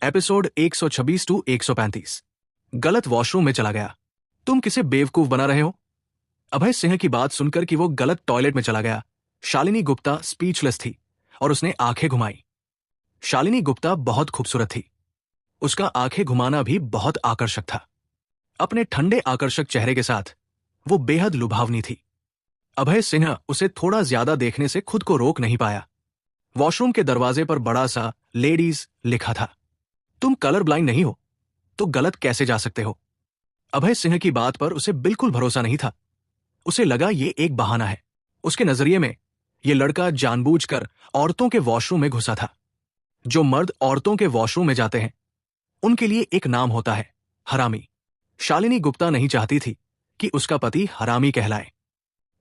Episode 126 to 135। गलत washroom में चला गया। तुम किसे बेवकूफ बना रहे हो? अभय सिंह की बात सुनकर कि वो गलत टॉयलेट में चला गया, शालिनी गुप्ता स्पीचलेस थी और उसने आंखें घुमाई। शालिनी गुप्ता बहुत खूबसूरत थी। उसका आंखें घुमाना भी बहुत आकर्षक था। अपने ठंडे आकर्षक चेहरे के साथ वो बेहद लुभावनी थी। अभय सिंह उसे थोड़ा ज्यादा देखने से खुद को रोक नहीं पाया। वॉशरूम के दरवाजे पर बड़ा सा लेडीज लिखा था। तुम कलर ब्लाइंड नहीं हो तो गलत कैसे जा सकते हो? अभय सिंह की बात पर उसे बिल्कुल भरोसा नहीं था। उसे लगा ये एक बहाना है। उसके नजरिए में ये लड़का जानबूझकर औरतों के वॉशरूम में घुसा था। जो मर्द औरतों के वॉशरूम में जाते हैं उनके लिए एक नाम होता है, हरामी। शालिनी गुप्ता नहीं चाहती थी कि उसका पति हरामी कहलाए।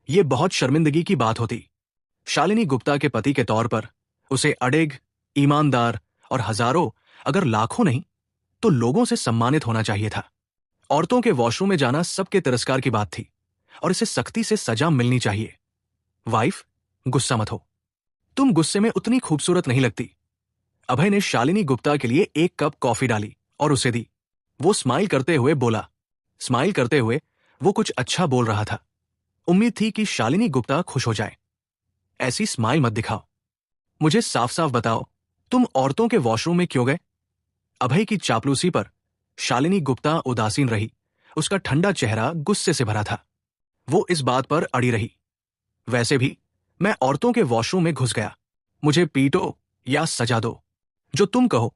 ये बहुत शर्मिंदगी की बात होती। शालिनी गुप्ता के पति के तौर पर उसे अडिग, ईमानदार और हजारों अगर लाखों नहीं तो लोगों से सम्मानित होना चाहिए था। औरतों के वॉशरूम में जाना सबके तिरस्कार की बात थी और इसे सख्ती से सजा मिलनी चाहिए। वाइफ, गुस्सा मत हो। तुम गुस्से में उतनी खूबसूरत नहीं लगती। अभय ने शालिनी गुप्ता के लिए एक कप कॉफी डाली और उसे दी। वो स्माइल करते हुए बोला। स्माइल करते हुए वो कुछ अच्छा बोल रहा था। उम्मीद थी कि शालिनी गुप्ता खुश हो जाए। ऐसी स्माइल मत दिखाओ। मुझे साफ साफ बताओ, तुम औरतों के वॉशरूम में क्यों गए? अभय की चापलूसी पर शालिनी गुप्ता उदासीन रही। उसका ठंडा चेहरा गुस्से से भरा था। वो इस बात पर अड़ी रही। वैसे भी मैं औरतों के वॉशरूम में घुस गया। मुझे पीटो या सजा दो, जो तुम कहो।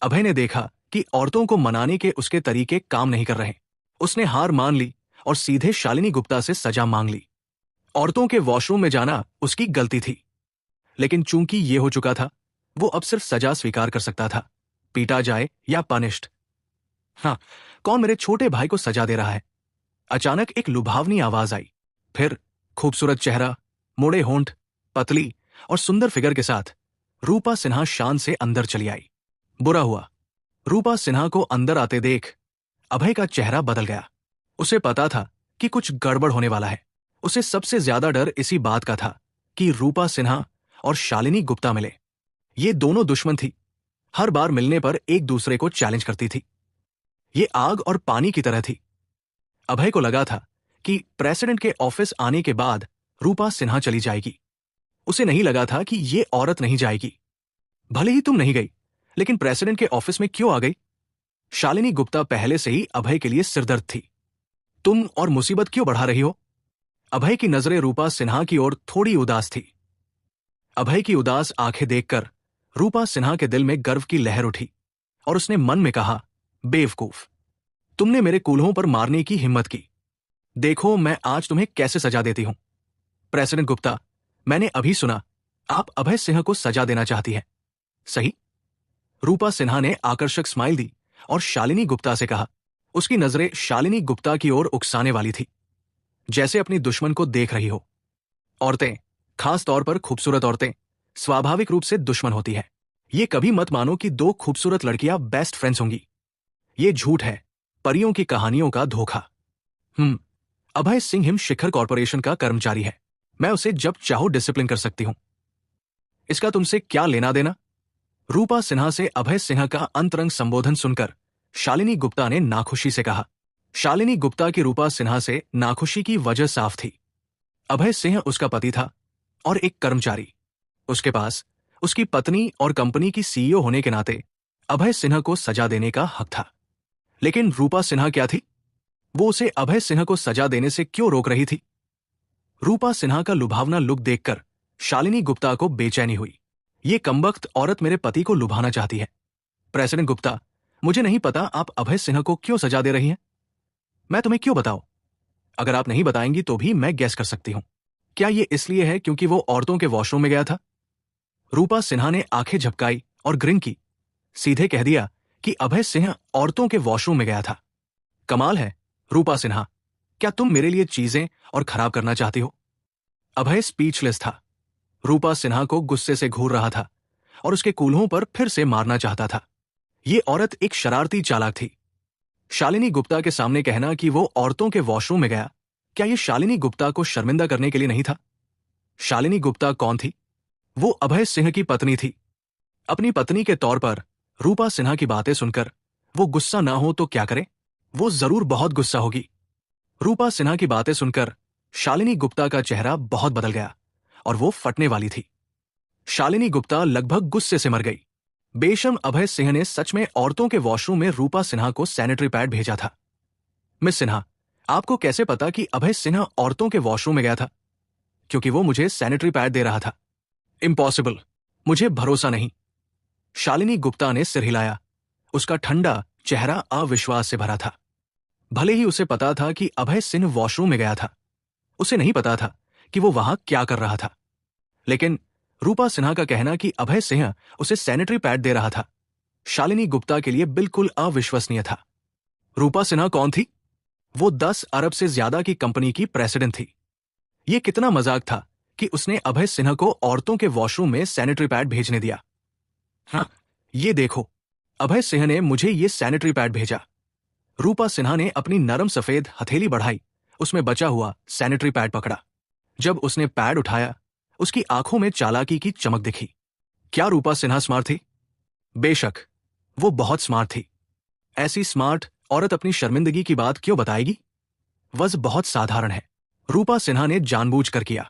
अभय ने देखा कि औरतों को मनाने के उसके तरीके काम नहीं कर रहे। उसने हार मान ली और सीधे शालिनी गुप्ता से सजा मांग ली। औरतों के वॉशरूम में जाना उसकी गलती थी, लेकिन चूंकि ये हो चुका था, वो अब सिर्फ सजा स्वीकार कर सकता था, पीटा जाए या पनिश्ड। हाँ, कौन मेरे छोटे भाई को सजा दे रहा है? अचानक एक लुभावनी आवाज आई। फिर खूबसूरत चेहरा, मोड़े होंठ, पतली और सुंदर फिगर के साथ रूपा सिन्हा शान से अंदर चली आई। बुरा हुआ, रूपा सिन्हा को अंदर आते देख अभय का चेहरा बदल गया। उसे पता था कि कुछ गड़बड़ होने वाला है। उसे सबसे ज्यादा डर इसी बात का था कि रूपा सिन्हा और शालिनी गुप्ता मिले। ये दोनों दुश्मन थी। हर बार मिलने पर एक दूसरे को चैलेंज करती थी। ये आग और पानी की तरह थी। अभय को लगा था कि प्रेसिडेंट के ऑफिस आने के बाद रूपा सिन्हा चली जाएगी। उसे नहीं लगा था कि ये औरत नहीं जाएगी। भले ही तुम नहीं गई, लेकिन प्रेसिडेंट के ऑफिस में क्यों आ गई? शालिनी गुप्ता पहले से ही अभय के लिए सिरदर्द थी। तुम और मुसीबत क्यों बढ़ा रही हो? अभय की नजरें रूपा सिन्हा की ओर थोड़ी उदास थी। अभय की उदास आंखें देखकर रूपा सिन्हा के दिल में गर्व की लहर उठी और उसने मन में कहा, बेवकूफ, तुमने मेरे कूल्हों पर मारने की हिम्मत की। देखो मैं आज तुम्हें कैसे सजा देती हूं। प्रेसिडेंट गुप्ता, मैंने अभी सुना आप अभय सिंह को सजा देना चाहती हैं, सही? रूपा सिन्हा ने आकर्षक स्माइल दी और शालिनी गुप्ता से कहा। उसकी नजरें शालिनी गुप्ता की ओर उकसाने वाली थी, जैसे अपनी दुश्मन को देख रही हो। औरतें, खास तौर पर खूबसूरत औरतें, स्वाभाविक रूप से दुश्मन होती है। ये कभी मत मानो कि दो खूबसूरत लड़कियां बेस्ट फ्रेंड्स होंगी। ये झूठ है, परियों की कहानियों का धोखा। अभय सिंह हिम शिखर कॉर्पोरेशन का कर्मचारी है। मैं उसे जब चाहूं डिसिप्लिन कर सकती हूं। इसका तुमसे क्या लेना देना? रूपा सिन्हा से अभय सिंह का अंतरंग संबोधन सुनकर शालिनी गुप्ता ने नाखुशी से कहा। शालिनी गुप्ता की रूपा सिन्हा से नाखुशी की वजह साफ थी। अभय सिंह उसका पति था और एक कर्मचारी। उसके पास उसकी पत्नी और कंपनी की सीईओ होने के नाते अभय सिन्हा को सजा देने का हक था। लेकिन रूपा सिन्हा क्या थी? वो उसे अभय सिन्हा को सजा देने से क्यों रोक रही थी? रूपा सिन्हा का लुभावना लुक देखकर शालिनी गुप्ता को बेचैनी हुई। ये कमबख्त औरत मेरे पति को लुभाना चाहती है। प्रेसिडेंट गुप्ता, मुझे नहीं पता आप अभय सिन्हा को क्यों सजा दे रही हैं। मैं तुम्हें क्यों बताऊं? अगर आप नहीं बताएंगी तो भी मैं गैस कर सकती हूं। क्या ये इसलिए है क्योंकि वो औरतों के वॉशरूम में गया था? रूपा सिन्हा ने आंखें झपकाई और ग्रिन की। सीधे कह दिया कि अभय सिंह औरतों के वॉशरूम में गया था। कमाल है रूपा सिन्हा, क्या तुम मेरे लिए चीजें और खराब करना चाहती हो? अभय स्पीचलेस था। रूपा सिन्हा को गुस्से से घूर रहा था और उसके कूल्हों पर फिर से मारना चाहता था। ये औरत एक शरारती चालाक थी। शालिनी गुप्ता के सामने कहना कि वो औरतों के वॉशरूम में गया, क्या ये शालिनी गुप्ता को शर्मिंदा करने के लिए नहीं था? शालिनी गुप्ता कौन थी? वो अभय सिंह की पत्नी थी। अपनी पत्नी के तौर पर रूपा सिन्हा की बातें सुनकर वो गुस्सा ना हो तो क्या करे? वो जरूर बहुत गुस्सा होगी। रूपा सिन्हा की बातें सुनकर शालिनी गुप्ता का चेहरा बहुत बदल गया और वो फटने वाली थी। शालिनी गुप्ता लगभग गुस्से से मर गई। बेशर्म अभय सिंह ने सच में औरतों के वॉशरूम में रूपा सिन्हा को सैनिटरी पैड भेजा था। मिस सिन्हा, आपको कैसे पता कि अभय सिन्हा औरतों के वॉशरूम में गया था? क्योंकि वो मुझे सैनिटरी पैड दे रहा था। इम्पॉसिबल, मुझे भरोसा नहीं। शालिनी गुप्ता ने सिर हिलाया। उसका ठंडा चेहरा अविश्वास से भरा था। भले ही उसे पता था कि अभय सिंह वॉशरूम में गया था, उसे नहीं पता था कि वो वहां क्या कर रहा था। लेकिन रूपा सिन्हा का कहना कि अभय सिंह उसे सैनिटरी पैड दे रहा था, शालिनी गुप्ता के लिए बिल्कुल अविश्वसनीय था। रूपा सिन्हा कौन थी? वो 10 अरब से ज्यादा की कंपनी की प्रेसिडेंट थी। ये कितना मजाक था कि उसने अभय सिन्हा को औरतों के वॉशरूम में सैनिटरी पैड भेजने दिया। हाँ, ये देखो, अभय सिंह ने मुझे ये सैनिटरी पैड भेजा। रूपा सिन्हा ने अपनी नरम सफेद हथेली बढ़ाई, उसमें बचा हुआ सैनिटरी पैड पकड़ा। जब उसने पैड उठाया, उसकी आंखों में चालाकी की चमक दिखी। क्या रूपा सिन्हा स्मार्ट थी? बेशक, वो बहुत स्मार्ट थी। ऐसी स्मार्ट औरत अपनी शर्मिंदगी की बात क्यों बताएगी? वज बहुत साधारण है। रूपा सिन्हा ने जानबूझकर किया।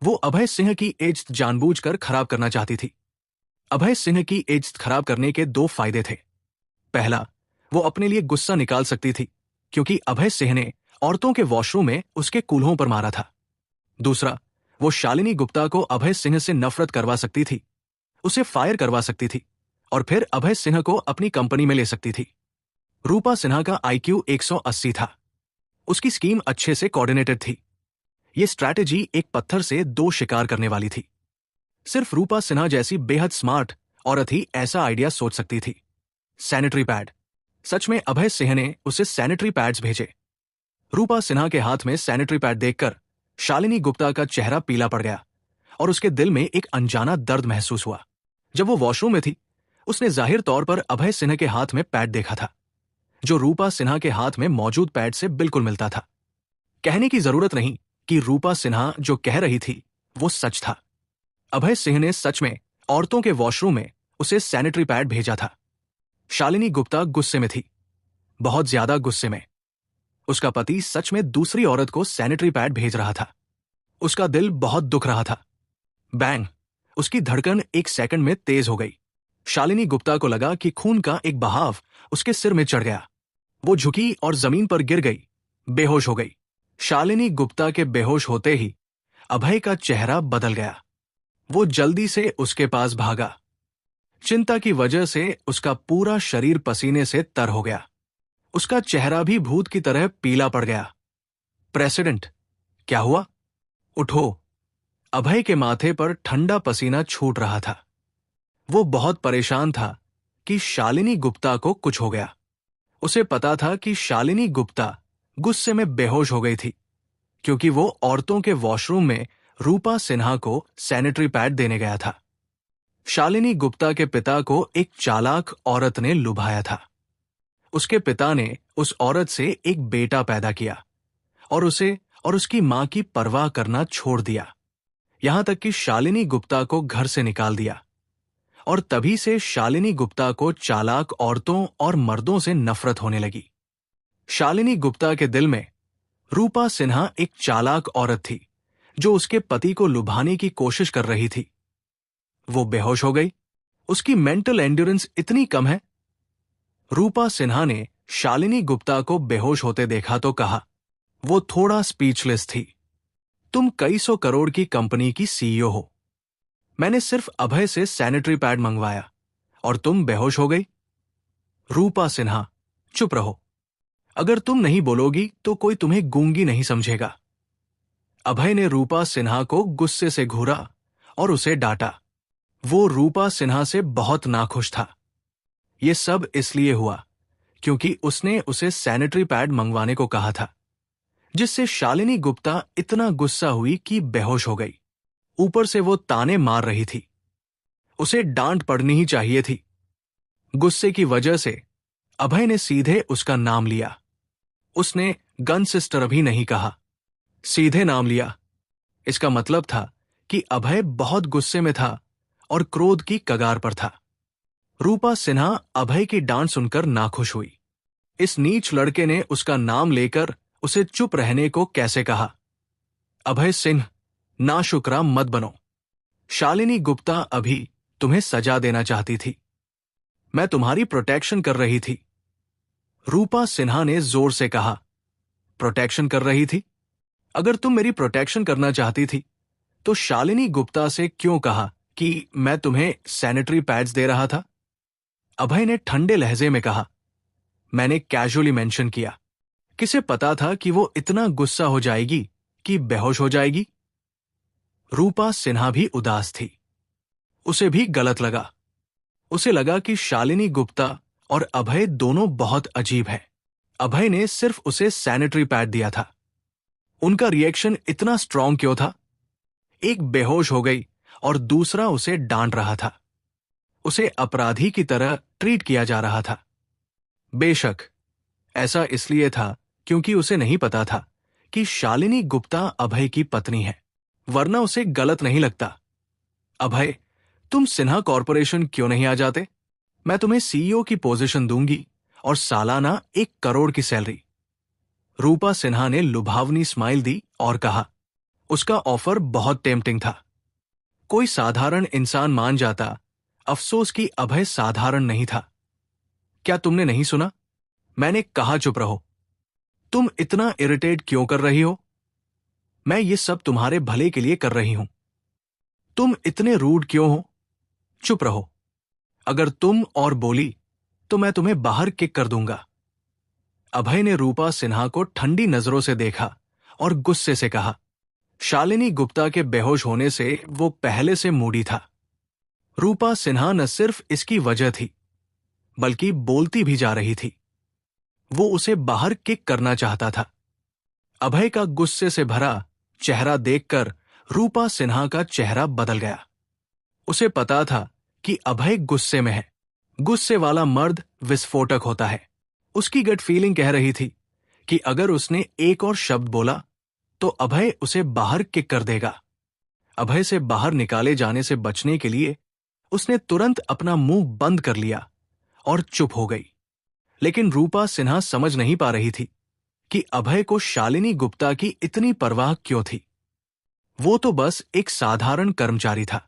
वो अभय सिंह की इज्जत जानबूझकर खराब करना चाहती थी। अभय सिंह की इज्जत खराब करने के 2 फायदे थे। पहला, वो अपने लिए गुस्सा निकाल सकती थी क्योंकि अभय सिंह ने औरतों के वॉशरूम में उसके कूल्हों पर मारा था। दूसरा, वो शालिनी गुप्ता को अभय सिंह से नफरत करवा सकती थी, उसे फायर करवा सकती थी और फिर अभय सिंह को अपनी कंपनी में ले सकती थी। रूपा सिन्हा का IQ 180 था। उसकी स्कीम अच्छे से कोऑर्डिनेटेड थी। ये स्ट्रैटेजी एक पत्थर से 2 शिकार करने वाली थी। सिर्फ रूपा सिन्हा जैसी बेहद स्मार्ट औरत ही ऐसा आइडिया सोच सकती थी। Sanitary pad. सच में अभय सिंह ने उसे सैनिटरी पैड्स भेजे। रूपा सिन्हा के हाथ में सैनिटरी पैड देखकर शालिनी गुप्ता का चेहरा पीला पड़ गया और उसके दिल में एक अनजाना दर्द महसूस हुआ। जब वो वॉशरूम में थी, उसने जाहिर तौर पर अभय सिन्हा के हाथ में पैड देखा था, जो रूपा सिन्हा के हाथ में मौजूद पैड से बिल्कुल मिलता था। कहने की जरूरत नहीं कि रूपा सिन्हा जो कह रही थी वो सच था। अभय सिंह ने सच में औरतों के वॉशरूम में उसे सैनिटरी पैड भेजा था। शालिनी गुप्ता गुस्से में थी, बहुत ज्यादा गुस्से में। उसका पति सच में दूसरी औरत को सैनिटरी पैड भेज रहा था। उसका दिल बहुत दुख रहा था। बैंग! उसकी धड़कन 1 सेकंड में तेज हो गई। शालिनी गुप्ता को लगा कि खून का एक बहाव उसके सिर में चढ़ गया। वो झुकी और जमीन पर गिर गई, बेहोश हो गई। शालिनी गुप्ता के बेहोश होते ही अभय का चेहरा बदल गया। वो जल्दी से उसके पास भागा। चिंता की वजह से उसका पूरा शरीर पसीने से तर हो गया। उसका चेहरा भी भूत की तरह पीला पड़ गया। प्रेसिडेंट, क्या हुआ? उठो। अभय के माथे पर ठंडा पसीना छूट रहा था। वो बहुत परेशान था कि शालिनी गुप्ता को कुछ हो गया। उसे पता था कि शालिनी गुप्ता गुस्से में बेहोश हो गई थी क्योंकि वो औरतों के वॉशरूम में रूपा सिन्हा को सैनिटरी पैड देने गया था। शालिनी गुप्ता के पिता को एक चालाक औरत ने लुभाया था। उसके पिता ने उस औरत से एक बेटा पैदा किया और उसे और उसकी मां की परवाह करना छोड़ दिया, यहां तक कि शालिनी गुप्ता को घर से निकाल दिया। और तभी से शालिनी गुप्ता को चालाक औरतों और मर्दों से नफरत होने लगी। शालिनी गुप्ता के दिल में रूपा सिन्हा एक चालाक औरत थी जो उसके पति को लुभाने की कोशिश कर रही थी। वो बेहोश हो गई। उसकी मेंटल एंड्योरेंस इतनी कम है। रूपा सिन्हा ने शालिनी गुप्ता को बेहोश होते देखा तो कहा, वो थोड़ा स्पीचलेस थी। तुम कई 100 करोड़ की कंपनी की CEO हो। मैंने सिर्फ अभय से सैनिटरी पैड मंगवाया और तुम बेहोश हो गई। रूपा सिन्हा, चुप रहो। अगर तुम नहीं बोलोगी तो कोई तुम्हें गूंगी नहीं समझेगा। अभय ने रूपा सिन्हा को गुस्से से घूरा और उसे डांटा। वो रूपा सिन्हा से बहुत नाखुश था। ये सब इसलिए हुआ क्योंकि उसने उसे सैनिटरी पैड मंगवाने को कहा था, जिससे शालिनी गुप्ता इतना गुस्सा हुई कि बेहोश हो गई। ऊपर से वो ताने मार रही थी। उसे डांट पड़नी ही चाहिए थी। गुस्से की वजह से अभय ने सीधे उसका नाम लिया। उसने गन सिस्टर भी नहीं कहा, सीधे नाम लिया। इसका मतलब था कि अभय बहुत गुस्से में था और क्रोध की कगार पर था। रूपा सिन्हा अभय की डांट सुनकर नाखुश हुई। इस नीच लड़के ने उसका नाम लेकर उसे चुप रहने को कैसे कहा। अभय सिंह, नाशुक्रा मत बनो। शालिनी गुप्ता अभी तुम्हें सजा देना चाहती थी। मैं तुम्हारी प्रोटेक्शन कर रही थी। रूपा सिन्हा ने जोर से कहा। प्रोटेक्शन कर रही थी? अगर तुम मेरी प्रोटेक्शन करना चाहती थी तो शालिनी गुप्ता से क्यों कहा कि मैं तुम्हें सैनिटरी पैड्स दे रहा था? अभय ने ठंडे लहजे में कहा। मैंने कैजुअली मेंशन किया। किसे पता था कि वो इतना गुस्सा हो जाएगी कि बेहोश हो जाएगी? रूपा सिन्हा भी उदास थी। उसे भी गलत लगा। उसे लगा कि शालिनी गुप्ता और अभय दोनों बहुत अजीब हैं। अभय ने सिर्फ उसे सैनिटरी पैड दिया था। उनका रिएक्शन इतना स्ट्रांग क्यों था? एक बेहोश हो गई और दूसरा उसे डांट रहा था। उसे अपराधी की तरह ट्रीट किया जा रहा था। बेशक ऐसा इसलिए था क्योंकि उसे नहीं पता था कि शालिनी गुप्ता अभय की पत्नी है, वरना उसे गलत नहीं लगता। अभय, तुम सिन्हा कॉरपोरेशन क्यों नहीं आ जाते? मैं तुम्हें सीईओ की पोजीशन दूंगी और सालाना 1 करोड़ की सैलरी। रूपा सिन्हा ने लुभावनी स्माइल दी और कहा। उसका ऑफर बहुत टेम्पटिंग था। कोई साधारण इंसान मान जाता। अफसोस कि अभय साधारण नहीं था। क्या तुमने नहीं सुना? मैंने कहा चुप रहो। तुम इतना इरिटेट क्यों कर रही हो? मैं ये सब तुम्हारे भले के लिए कर रही हूं। तुम इतने रूड क्यों हो? चुप रहो। अगर तुम और बोली तो मैं तुम्हें बाहर किक कर दूंगा। अभय ने रूपा सिन्हा को ठंडी नजरों से देखा और गुस्से से कहा। शालिनी गुप्ता के बेहोश होने से वो पहले से मूडी था। रूपा सिन्हा न सिर्फ इसकी वजह थी, बल्कि बोलती भी जा रही थी। वो उसे बाहर किक करना चाहता था। अभय का गुस्से से भरा चेहरा देखकर रूपा सिन्हा का चेहरा बदल गया। उसे पता था कि अभय गुस्से में है। गुस्से वाला मर्द विस्फोटक होता है। उसकी गट फीलिंग कह रही थी कि अगर उसने एक और शब्द बोला तो अभय उसे बाहर किक कर देगा। अभय से बाहर निकाले जाने से बचने के लिए उसने तुरंत अपना मुंह बंद कर लिया और चुप हो गई। लेकिन रूपा सिन्हा समझ नहीं पा रही थी कि अभय को शालिनी गुप्ता की इतनी परवाह क्यों थी। वो तो बस एक साधारण कर्मचारी था।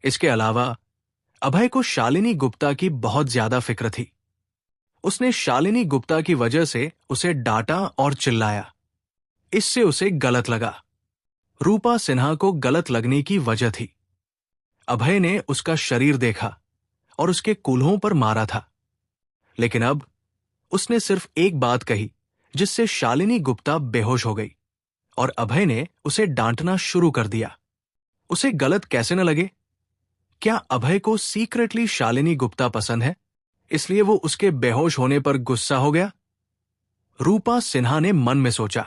इसके अलावा अभय को शालिनी गुप्ता की बहुत ज्यादा फिक्र थी। उसने शालिनी गुप्ता की वजह से उसे डांटा और चिल्लाया। इससे उसे गलत लगा। रूपा सिन्हा को गलत लगने की वजह थी। अभय ने उसका शरीर देखा और उसके कूल्हों पर मारा था। लेकिन अब उसने सिर्फ एक बात कही जिससे शालिनी गुप्ता बेहोश हो गई और अभय ने उसे डांटना शुरू कर दिया। उसे गलत कैसे न लगे? क्या अभय को सीक्रेटली शालिनी गुप्ता पसंद है, इसलिए वो उसके बेहोश होने पर गुस्सा हो गया? रूपा सिन्हा ने मन में सोचा,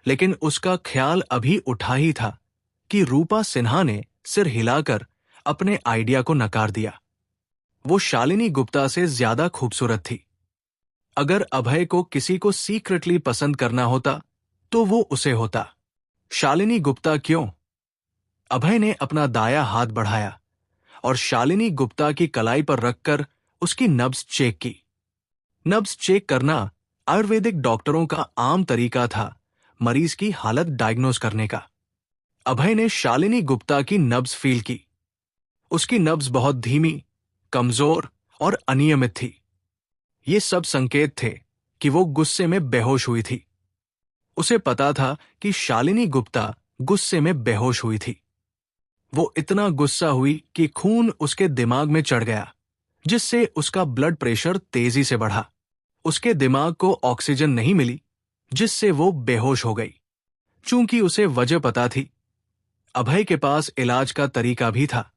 लेकिन उसका ख्याल अभी उठा ही था कि रूपा सिन्हा ने सिर हिलाकर अपने आइडिया को नकार दिया। वो शालिनी गुप्ता से ज्यादा खूबसूरत थी। अगर अभय को किसी को सीक्रेटली पसंद करना होता तो वो उसे होता। शालिनी गुप्ता क्यों? अभय ने अपना दाया हाथ बढ़ाया और शालिनी गुप्ता की कलाई पर रखकर उसकी नब्ज चेक की। नब्ज चेक करना आयुर्वेदिक डॉक्टरों का आम तरीका था मरीज की हालत डायग्नोज करने का। अभय ने शालिनी गुप्ता की नब्ज फील की। उसकी नब्ज बहुत धीमी, कमजोर और अनियमित थी। ये सब संकेत थे कि वो गुस्से में बेहोश हुई थी। उसे पता था कि शालिनी गुप्ता गुस्से में बेहोश हुई थी। वो इतना गुस्सा हुई कि खून उसके दिमाग में चढ़ गया, जिससे उसका ब्लड प्रेशर तेजी से बढ़ा। उसके दिमाग को ऑक्सीजन नहीं मिली, जिससे वो बेहोश हो गई। चूंकि उसे वजह पता थी, अभय के पास इलाज का तरीका भी था।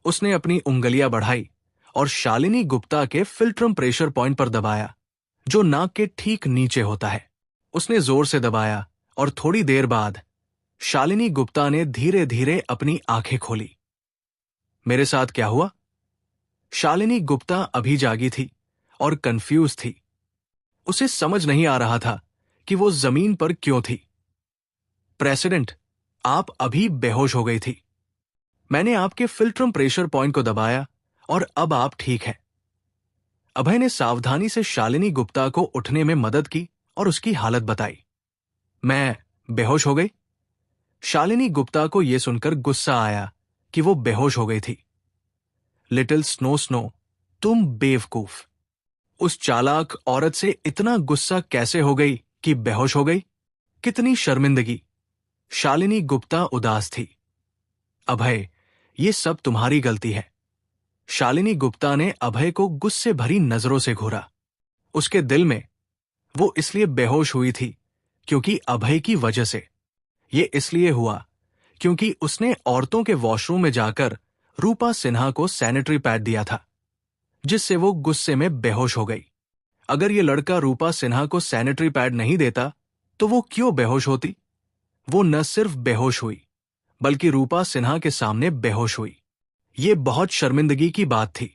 उसने अपनी उंगलियां बढ़ाई और शालिनी गुप्ता के फिल्ट्रम प्रेशर पॉइंट पर दबाया, जो नाक के ठीक नीचे होता है। उसने जोर से दबाया और थोड़ी देर बाद शालिनी गुप्ता ने धीरे धीरे अपनी आंखें खोली। मेरे साथ क्या हुआ? शालिनी गुप्ता अभी जागी थी और कंफ्यूज थी। उसे समझ नहीं आ रहा था कि वो जमीन पर क्यों थी। प्रेसिडेंट, आप अभी बेहोश हो गई थी। मैंने आपके फिल्ट्रम प्रेशर पॉइंट को दबाया और अब आप ठीक हैं। अभय ने सावधानी से शालिनी गुप्ता को उठने में मदद की और उसकी हालत बताई। मैं बेहोश हो गई? शालिनी गुप्ता को यह सुनकर गुस्सा आया कि वो बेहोश हो गई थी। लिटिल स्नो स्नो, तुम बेवकूफ! उस चालाक औरत से इतना गुस्सा कैसे हो गई कि बेहोश हो गई? कितनी शर्मिंदगी! शालिनी गुप्ता उदास थी। अभय, ये सब तुम्हारी गलती है। शालिनी गुप्ता ने अभय को गुस्से भरी नजरों से घूरा। उसके दिल में वो इसलिए बेहोश हुई थी क्योंकि अभय की वजह से। ये इसलिए हुआ क्योंकि उसने औरतों के वॉशरूम में जाकर रूपा सिन्हा को सैनिटरी पैड दिया था, जिससे वो गुस्से में बेहोश हो गई। अगर ये लड़का रूपा सिन्हा को सैनिटरी पैड नहीं देता तो वो क्यों बेहोश होती? वो न सिर्फ बेहोश हुई बल्कि रूपा सिन्हा के सामने बेहोश हुई। ये बहुत शर्मिंदगी की बात थी।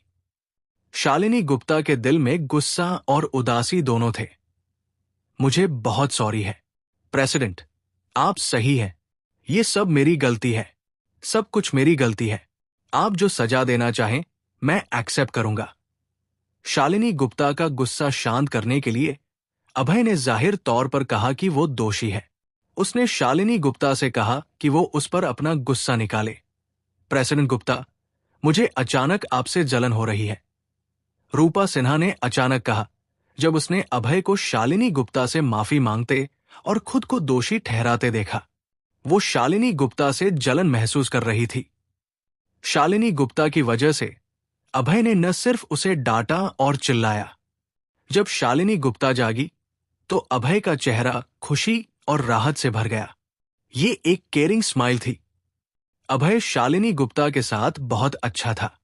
शालिनी गुप्ता के दिल में गुस्सा और उदासी दोनों थे। मुझे बहुत सॉरी है प्रेसिडेंट, आप सही हैं। ये सब मेरी गलती है, सब कुछ मेरी गलती है। आप जो सजा देना चाहें मैं एक्सेप्ट करूंगा। शालिनी गुप्ता का गुस्सा शांत करने के लिए अभय ने जाहिर तौर पर कहा कि वो दोषी है। उसने शालिनी गुप्ता से कहा कि वो उस पर अपना गुस्सा निकाले। प्रेसिडेंट गुप्ता, मुझे अचानक आपसे जलन हो रही है, रूपा सिन्हा ने अचानक कहा जब उसने अभय को शालिनी गुप्ता से माफी मांगते और खुद को दोषी ठहराते देखा। वो शालिनी गुप्ता से जलन महसूस कर रही थी। शालिनी गुप्ता की वजह से अभय ने न सिर्फ उसे डांटा और चिल्लाया। जब शालिनी गुप्ता जागी तो अभय का चेहरा खुशी और राहत से भर गया। ये एक केयरिंग स्माइल थी। अभय शालिनी गुप्ता के साथ बहुत अच्छा था।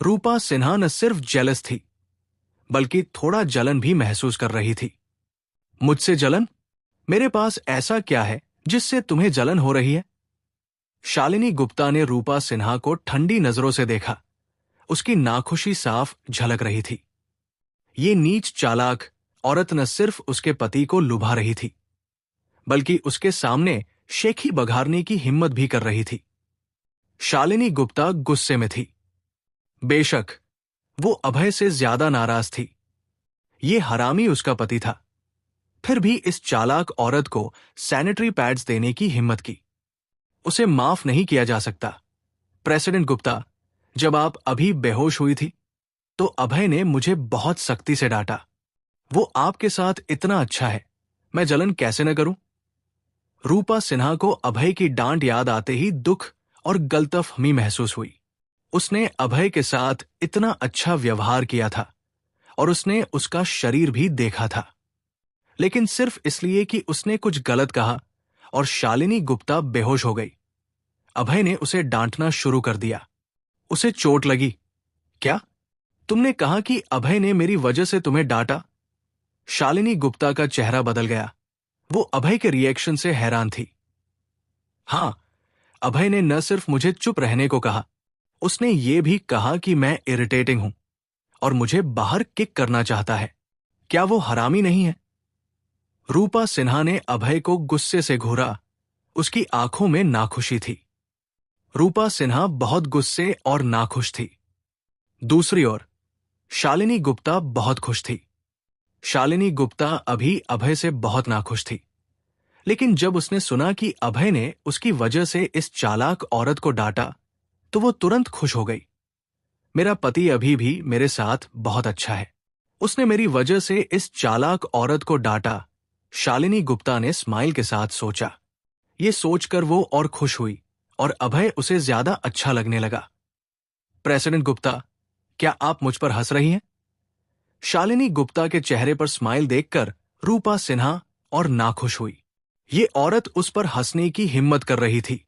रूपा सिन्हा न सिर्फ जेलस थी बल्कि थोड़ा जलन भी महसूस कर रही थी। मुझसे जलन? मेरे पास ऐसा क्या है जिससे तुम्हें जलन हो रही है? शालिनी गुप्ता ने रूपा सिन्हा को ठंडी नजरों से देखा। उसकी नाखुशी साफ झलक रही थी। ये नीच चालाक औरत न सिर्फ उसके पति को लुभा रही थी बल्कि उसके सामने शेखी बघारने की हिम्मत भी कर रही थी। शालिनी गुप्ता गुस्से में थी। बेशक वो अभय से ज्यादा नाराज थी। ये हरामी उसका पति था, फिर भी इस चालाक औरत को सैनिटरी पैड्स देने की हिम्मत की। उसे माफ नहीं किया जा सकता। प्रेसिडेंट गुप्ता, जब आप अभी बेहोश हुई थी तो अभय ने मुझे बहुत सख्ती से डांटा। वो आपके साथ इतना अच्छा है, मैं जलन कैसे न करूं? रूपा सिन्हा को अभय की डांट याद आते ही दुख और गलतफहमी महसूस हुई। उसने अभय के साथ इतना अच्छा व्यवहार किया था और उसने उसका शरीर भी देखा था, लेकिन सिर्फ इसलिए कि उसने कुछ गलत कहा और शालिनी गुप्ता बेहोश हो गई। अभय ने उसे डांटना शुरू कर दिया। उसे चोट लगी। क्या तुमने कहा कि अभय ने मेरी वजह से तुम्हें डांटा? शालिनी गुप्ता का चेहरा बदल गया। वो अभय के रिएक्शन से हैरान थी। हां, अभय ने न सिर्फ मुझे चुप रहने को कहा, उसने ये भी कहा कि मैं इरिटेटिंग हूं और मुझे बाहर किक करना चाहता है। क्या वो हरामी नहीं है? रूपा सिन्हा ने अभय को गुस्से से घूरा। उसकी आंखों में नाखुशी थी। रूपा सिन्हा बहुत गुस्से और नाखुश थी। दूसरी ओर शालिनी गुप्ता बहुत खुश थी। शालिनी गुप्ता अभी अभय से बहुत नाखुश थी, लेकिन जब उसने सुना कि अभय ने उसकी वजह से इस चालाक औरत को डांटा तो वो तुरंत खुश हो गई। मेरा पति अभी भी मेरे साथ बहुत अच्छा है, उसने मेरी वजह से इस चालाक औरत को डांटा। शालिनी गुप्ता ने स्माइल के साथ सोचा। ये सोचकर वो और खुश हुई और अभय उसे ज्यादा अच्छा लगने लगा। प्रेसिडेंट गुप्ता, क्या आप मुझ पर हंस रही हैं? शालिनी गुप्ता के चेहरे पर स्माइल देखकर रूपा सिन्हा और नाखुश हुई। ये औरत उस पर हंसने की हिम्मत कर रही थी।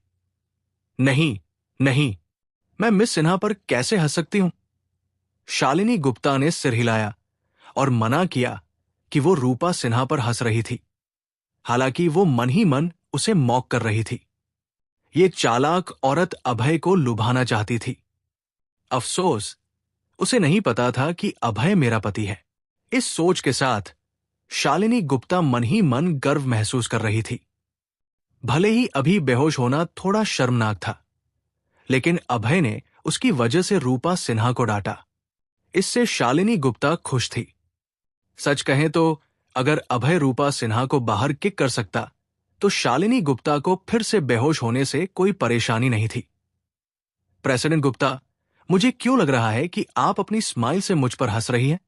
नहीं नहीं, मैं मिस सिन्हा पर कैसे हंस सकती हूं? शालिनी गुप्ता ने सिर हिलाया और मना किया कि वो रूपा सिन्हा पर हंस रही थी, हालांकि वो मन ही मन उसे मॉक कर रही थी। ये चालाक औरत अभय को लुभाना चाहती थी। अफसोस, उसे नहीं पता था कि अभय मेरा पति है। इस सोच के साथ शालिनी गुप्ता मन ही मन गर्व महसूस कर रही थी। भले ही अभी बेहोश होना थोड़ा शर्मनाक था, लेकिन अभय ने उसकी वजह से रूपा सिन्हा को डांटा। इससे शालिनी गुप्ता खुश थी। सच कहें तो अगर अभय रूपा सिन्हा को बाहर किक कर सकता तो शालिनी गुप्ता को फिर से बेहोश होने से कोई परेशानी नहीं थी। प्रेसिडेंट गुप्ता, मुझे क्यों लग रहा है कि आप अपनी स्माइल से मुझ पर हंस रही हैं?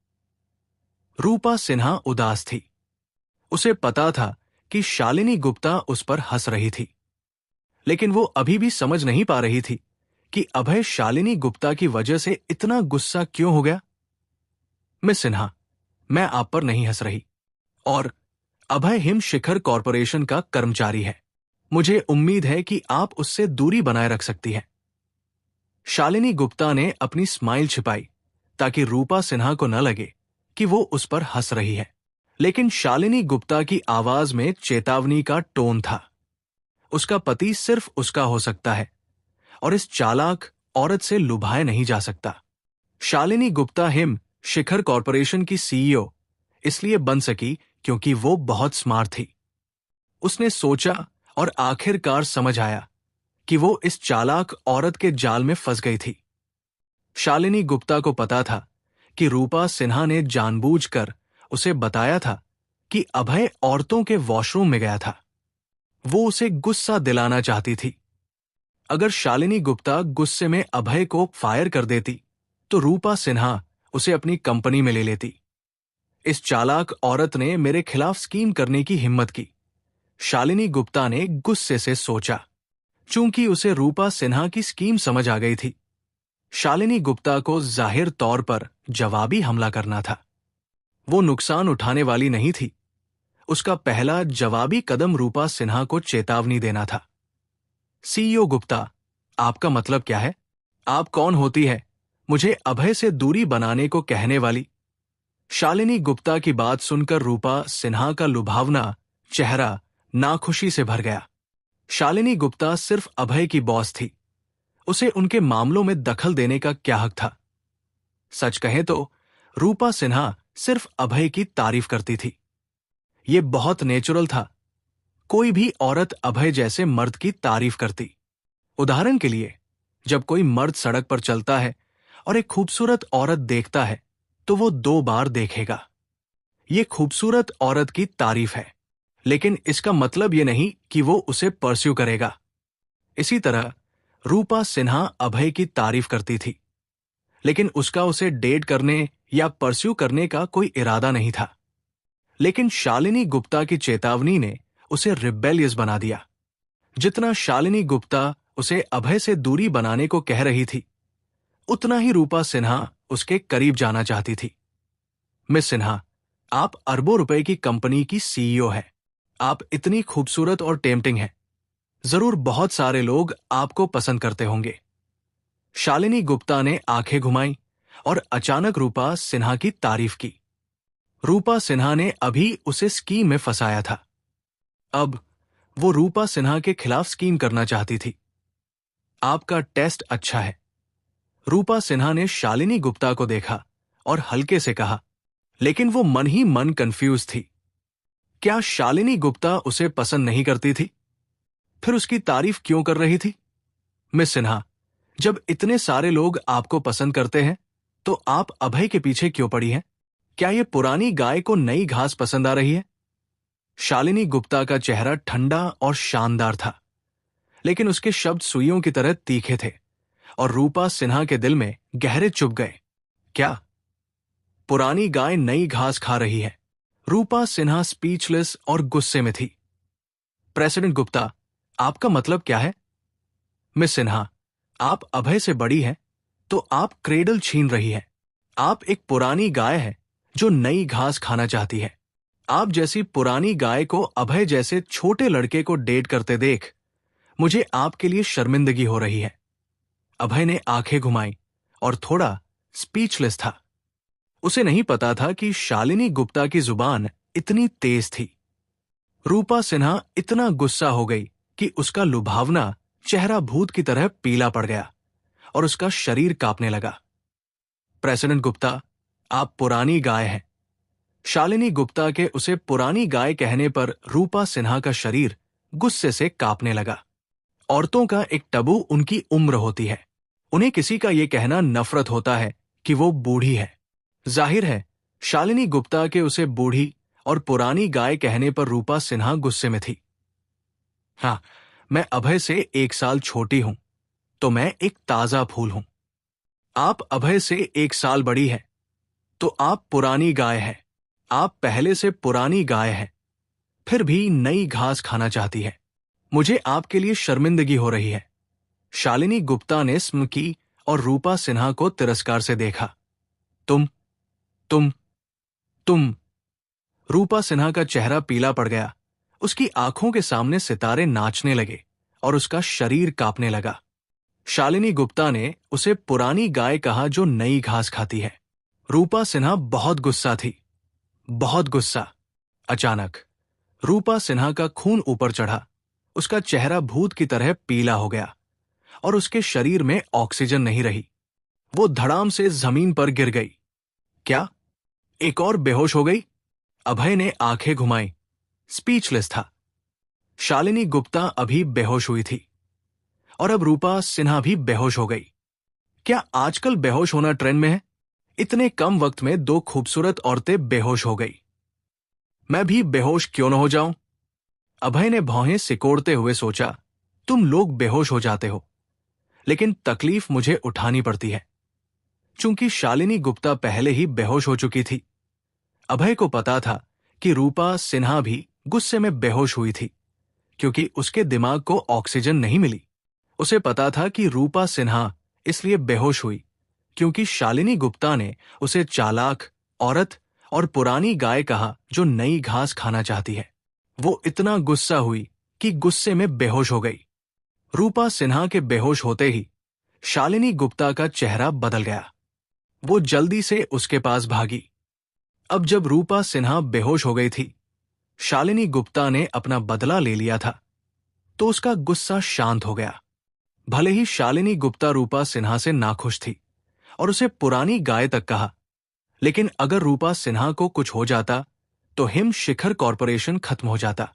रूपा सिन्हा उदास थी। उसे पता था कि शालिनी गुप्ता उस पर हंस रही थी, लेकिन वो अभी भी समझ नहीं पा रही थी कि अभय शालिनी गुप्ता की वजह से इतना गुस्सा क्यों हो गया। मिस सिन्हा, मैं आप पर नहीं हंस रही, और अभय हिम शिखर कॉरपोरेशन का कर्मचारी है। मुझे उम्मीद है कि आप उससे दूरी बनाए रख सकती हैं। शालिनी गुप्ता ने अपनी स्माइल छिपाई ताकि रूपा सिन्हा को न लगे कि वो उस पर हंस रही है, लेकिन शालिनी गुप्ता की आवाज में चेतावनी का टोन था। उसका पति सिर्फ उसका हो सकता है और इस चालाक औरत से लुभाए नहीं जा सकता। शालिनी गुप्ता हिम शिखर कॉरपोरेशन की सीईओ इसलिए बन सकी क्योंकि वो बहुत स्मार्ट थी। उसने सोचा और आखिरकार समझ आया कि वो इस चालाक औरत के जाल में फंस गई थी। शालिनी गुप्ता को पता था कि रूपा सिन्हा ने जानबूझकर उसे बताया था कि अभय औरतों के वॉशरूम में गया था। वो उसे गुस्सा दिलाना चाहती थी। अगर शालिनी गुप्ता गुस्से में अभय को फायर कर देती तो रूपा सिन्हा उसे अपनी कंपनी में ले लेती। इस चालाक औरत ने मेरे खिलाफ स्कीम करने की हिम्मत की, शालिनी गुप्ता ने गुस्से से सोचा। चूंकि उसे रूपा सिन्हा की स्कीम समझ आ गई थी, शालिनी गुप्ता को जाहिर तौर पर जवाबी हमला करना था। वो नुकसान उठाने वाली नहीं थी। उसका पहला जवाबी कदम रूपा सिन्हा को चेतावनी देना था। सीईओ गुप्ता, आपका मतलब क्या है? आप कौन होती है मुझे अभय से दूरी बनाने को कहने वाली? शालिनी गुप्ता की बात सुनकर रूपा सिन्हा का लुभावना चेहरा नाखुशी से भर गया। शालिनी गुप्ता सिर्फ अभय की बॉस थी। उसे उनके मामलों में दखल देने का क्या हक था? सच कहें तो रूपा सिन्हा सिर्फ अभय की तारीफ करती थी। ये बहुत नेचुरल था। कोई भी औरत अभय जैसे मर्द की तारीफ करती। उदाहरण के लिए, जब कोई मर्द सड़क पर चलता है और एक खूबसूरत औरत देखता है तो वो 2 बार देखेगा। ये खूबसूरत औरत की तारीफ है, लेकिन इसका मतलब ये नहीं कि वो उसे परस्यू करेगा। इसी तरह रूपा सिन्हा अभय की तारीफ करती थी, लेकिन उसका उसे डेट करने या परस्यू करने का कोई इरादा नहीं था। लेकिन शालिनी गुप्ता की चेतावनी ने उसे रिबेलियस बना दिया। जितना शालिनी गुप्ता उसे अभय से दूरी बनाने को कह रही थी, उतना ही रूपा सिन्हा उसके करीब जाना चाहती थी। मिस सिन्हा, आप अरबों रुपए की कंपनी की सीईओ हैं। आप इतनी खूबसूरत और टेम्पटिंग हैं। जरूर बहुत सारे लोग आपको पसंद करते होंगे। शालिनी गुप्ता ने आंखें घुमाई और अचानक रूपा सिन्हा की तारीफ की। रूपा सिन्हा ने अभी उसे स्कीम में फंसाया था। अब वो रूपा सिन्हा के खिलाफ स्कीम करना चाहती थी। आपका टेस्ट अच्छा है। रूपा सिन्हा ने शालिनी गुप्ता को देखा और हल्के से कहा, लेकिन वो मन ही मन कंफ्यूज थी। क्या शालिनी गुप्ता उसे पसंद नहीं करती थी? फिर उसकी तारीफ क्यों कर रही थी? मिस सिन्हा, जब इतने सारे लोग आपको पसंद करते हैं तो आप अभय के पीछे क्यों पड़ी हैं? क्या ये पुरानी गाय को नई घास पसंद आ रही है? शालिनी गुप्ता का चेहरा ठंडा और शानदार था, लेकिन उसके शब्द सुइयों की तरह तीखे थे और रूपा सिन्हा के दिल में गहरे चुभ गए। क्या पुरानी गाय नई घास खा रही है? रूपा सिन्हा स्पीचलेस और गुस्से में थी। प्रेसिडेंट गुप्ता, आपका मतलब क्या है? मिस सिन्हा, आप अभय से बड़ी हैं तो आप क्रेडल छीन रही हैं। आप एक पुरानी गाय है जो नई घास खाना चाहती है। आप जैसी पुरानी गाय को अभय जैसे छोटे लड़के को डेट करते देख मुझे आपके लिए शर्मिंदगी हो रही है। अभय ने आंखें घुमाई और थोड़ा स्पीचलेस था। उसे नहीं पता था कि शालिनी गुप्ता की जुबान इतनी तेज थी। रूपा सिन्हा इतना गुस्सा हो गई कि उसका लुभावना चेहरा भूत की तरह पीला पड़ गया और उसका शरीर कांपने लगा। प्रेसिडेंट गुप्ता, आप पुरानी गाय हैं। शालिनी गुप्ता के उसे पुरानी गाय कहने पर रूपा सिन्हा का शरीर गुस्से से कांपने लगा। औरतों का एक टबू उनकी उम्र होती है। उन्हें किसी का ये कहना नफरत होता है कि वो बूढ़ी है। जाहिर है, शालिनी गुप्ता के उसे बूढ़ी और पुरानी गाय कहने पर रूपा सिन्हा गुस्से में थी। हाँ, मैं अभय से 1 साल छोटी हूं, तो मैं एक ताजा फूल हूं। आप अभय से 1 साल बड़ी है, तो आप पुरानी गाय है। आप पहले से पुरानी गाय है, फिर भी नई घास खाना चाहती है। मुझे आपके लिए शर्मिंदगी हो रही है। शालिनी गुप्ता ने स्म की और रूपा सिन्हा को तिरस्कार से देखा। तुम तुम तुम रूपा सिन्हा का चेहरा पीला पड़ गया। उसकी आंखों के सामने सितारे नाचने लगे और उसका शरीर कांपने लगा। शालिनी गुप्ता ने उसे पुरानी गाय कहा जो नई घास खाती है। रूपा सिन्हा बहुत गुस्सा थी, बहुत गुस्सा। अचानक रूपा सिन्हा का खून ऊपर चढ़ा। उसका चेहरा भूत की तरह पीला हो गया और उसके शरीर में ऑक्सीजन नहीं रही। वो धड़ाम से जमीन पर गिर गई। क्या? एक और बेहोश हो गई? अभय ने आंखें घुमाई, स्पीचलेस था। शालिनी गुप्ता अभी बेहोश हुई थी और अब रूपा सिन्हा भी बेहोश हो गई। क्या आजकल बेहोश होना ट्रेंड में है? इतने कम वक्त में 2 खूबसूरत औरतें बेहोश हो गई। मैं भी बेहोश क्यों न हो जाऊं? अभय ने भौहें सिकोड़ते हुए सोचा। तुम लोग बेहोश हो जाते हो, लेकिन तकलीफ मुझे उठानी पड़ती है। चूंकि शालिनी गुप्ता पहले ही बेहोश हो चुकी थी, अभय को पता था कि रूपा सिन्हा भी गुस्से में बेहोश हुई थी, क्योंकि उसके दिमाग को ऑक्सीजन नहीं मिली। उसे पता था कि रूपा सिन्हा इसलिए बेहोश हुई क्योंकि शालिनी गुप्ता ने उसे चालाक औरत और पुरानी गाय कहा जो नई घास खाना चाहती है। वो इतना गुस्सा हुई कि गुस्से में बेहोश हो गई। रूपा सिन्हा के बेहोश होते ही शालिनी गुप्ता का चेहरा बदल गया। वो जल्दी से उसके पास भागी। अब जब रूपा सिन्हा बेहोश हो गई थी, शालिनी गुप्ता ने अपना बदला ले लिया था, तो उसका गुस्सा शांत हो गया। भले ही शालिनी गुप्ता रूपा सिन्हा से नाखुश थी और उसे पुरानी गाय तक कहा, लेकिन अगर रूपा सिन्हा को कुछ हो जाता तो हिम शिखर कॉरपोरेशन खत्म हो जाता।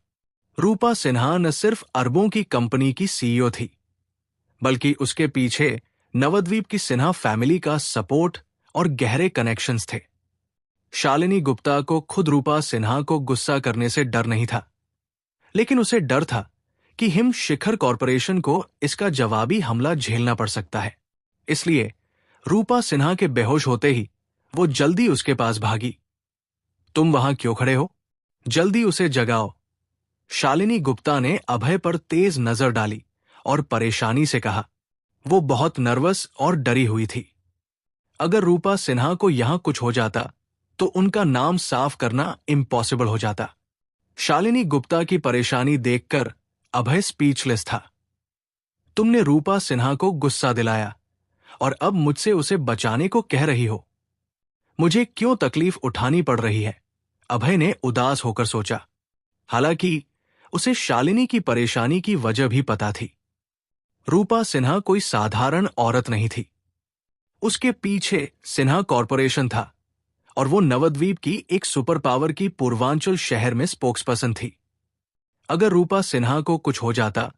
रूपा सिन्हा न सिर्फ अरबों की कंपनी की सीईओ थी, बल्कि उसके पीछे नवद्वीप की सिन्हा फैमिली का सपोर्ट और गहरे कनेक्शंस थे। शालिनी गुप्ता को खुद रूपा सिन्हा को गुस्सा करने से डर नहीं था, लेकिन उसे डर था कि हिम शिखर कॉरपोरेशन को इसका जवाबी हमला झेलना पड़ सकता है। इसलिए रूपा सिन्हा के बेहोश होते ही वो जल्दी उसके पास भागी। तुम वहां क्यों खड़े हो? जल्दी उसे जगाओ। शालिनी गुप्ता ने अभय पर तेज नजर डाली और परेशानी से कहा। वो बहुत नर्वस और डरी हुई थी। अगर रूपा सिन्हा को यहां कुछ हो जाता तो उनका नाम साफ करना इम्पॉसिबल हो जाता। शालिनी गुप्ता की परेशानी देखकर अभय स्पीचलेस था। तुमने रूपा सिन्हा को गुस्सा दिलाया और अब मुझसे उसे बचाने को कह रही हो। मुझे क्यों तकलीफ उठानी पड़ रही है? अभय ने उदास होकर सोचा। हालांकि उसे शालिनी की परेशानी की वजह भी पता थी। रूपा सिन्हा कोई साधारण औरत नहीं थी। उसके पीछे सिन्हा कॉरपोरेशन था और वो नवद्वीप की एक सुपर पावर की पूर्वांचल शहर में स्पोक्सपर्सन थी। अगर रूपा सिन्हा को कुछ हो जाता